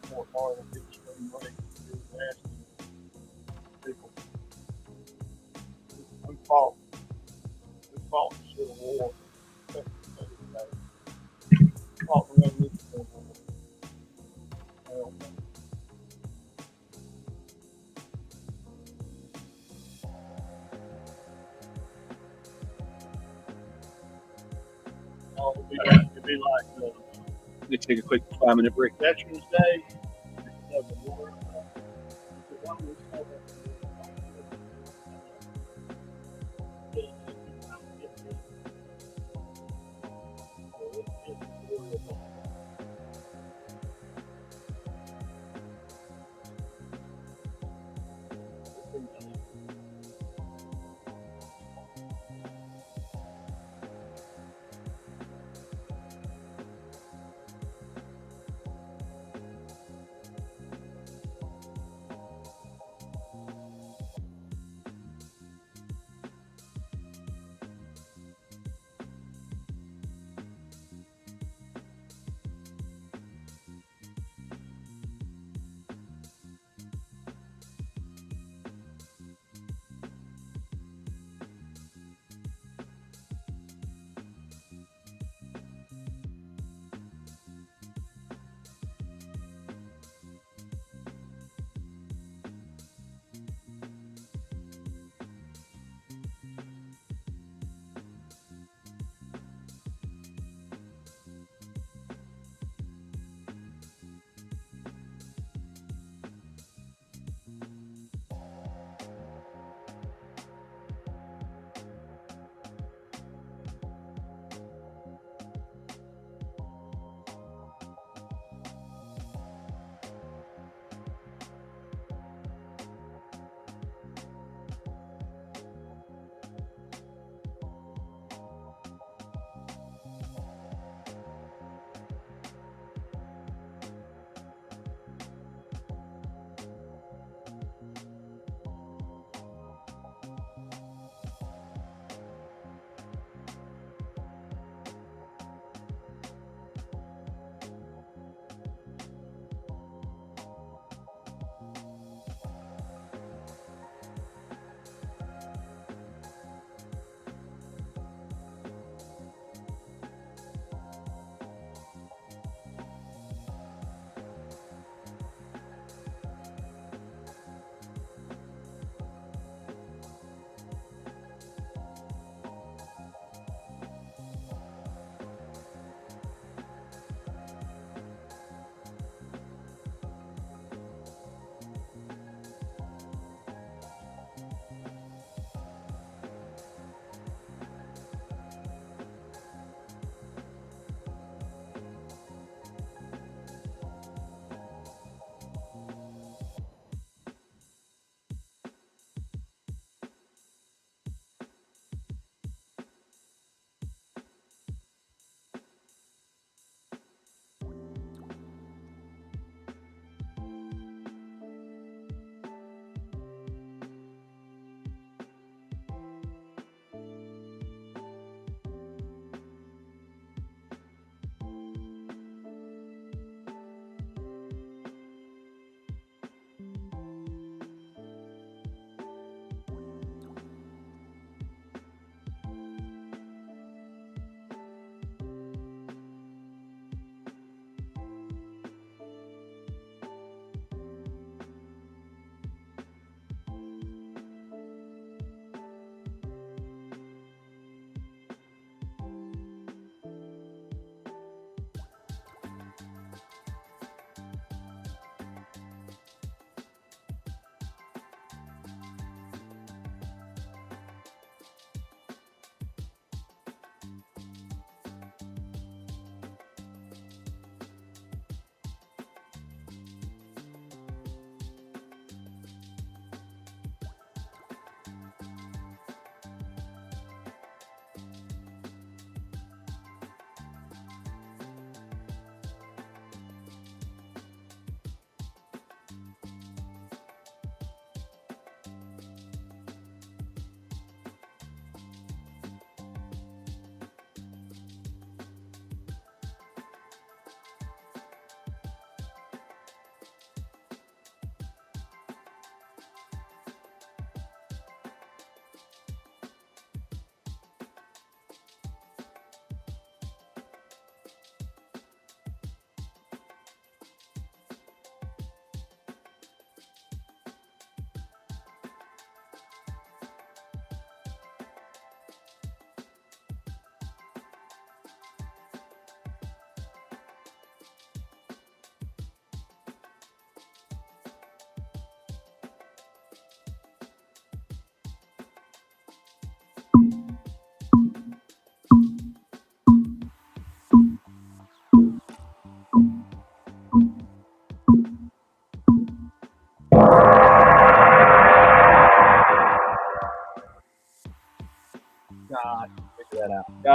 Fort Martin, big spring break. They was asking people who fought the Civil War. Fought the Revolutionary War. Hell, oh, it'd be like They take a quick 5-minute break. Veterans Day. Of the war.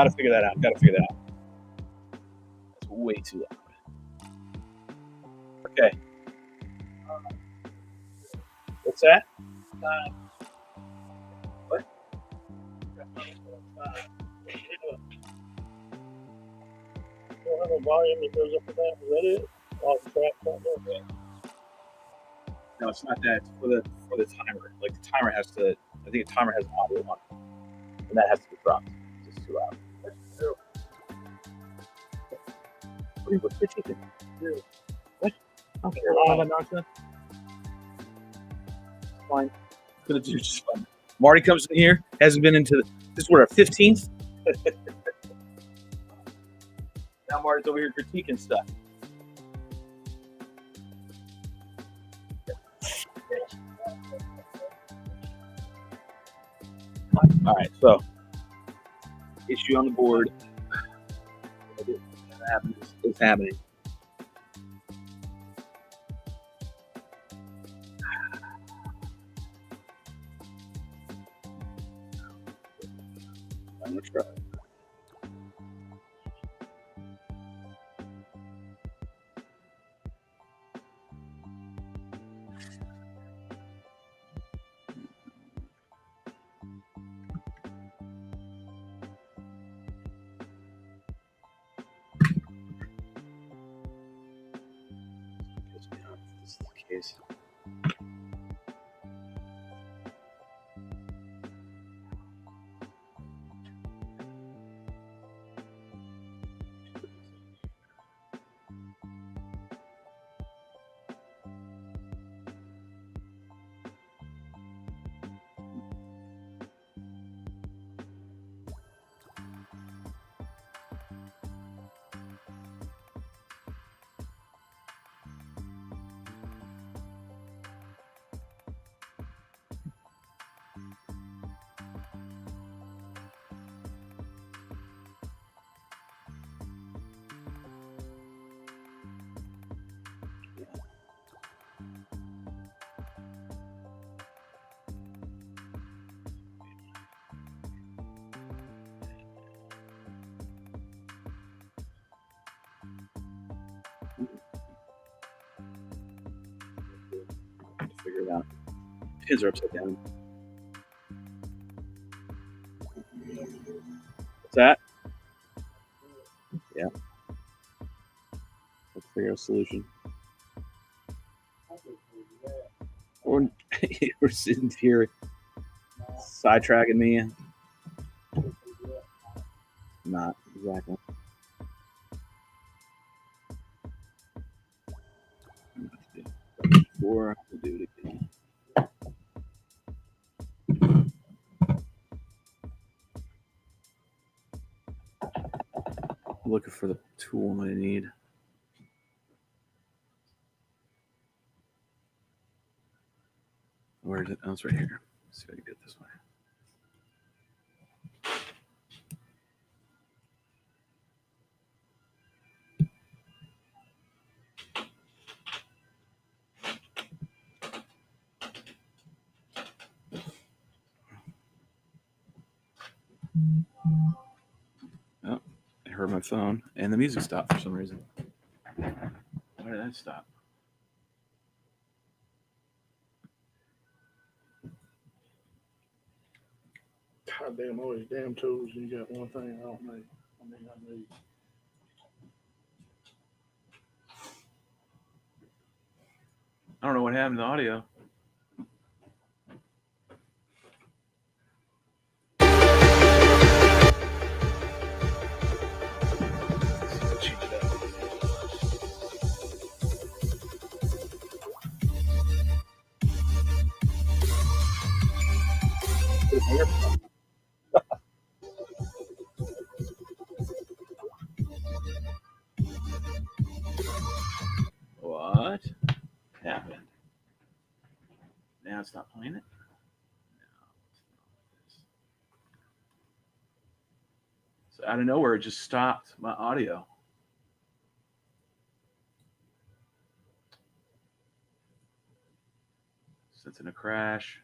Gotta figure that out. That's way too loud. Okay. What's that? What? You don't have a volume that goes up with that? Is that it? All the track on there? No, it's not that. It's for the timer. Like the timer has to. I think a timer has audio on it, and that has to be dropped. It's just too loud. What are you critiquing? What? I don't care about all that nonsense. It's fine. It's gonna do just fine. Marty comes in here. Hasn't been into this is what our 15th. Now Marty's over here critiquing stuff. All right, so issue on the board. It's happening. I'm gonna try. This is the case. Figure it out. Pins are upside down. What's that? Yeah. Let's figure out a solution. Or we're sitting here sidetracking me. Not exactly. Before we'll do it again. I'm looking for the tool I need. Where is it? Oh, it's right here. Let's see if I can get it this way. Oh, I heard my phone and the music stopped for some reason. Why did that stop? God damn, all these damn tools, and you got one thing I don't need. I need. I don't know what happened to the audio. What happened? Now it's not playing it? So out of nowhere, it just stopped my audio. Sensing a crash.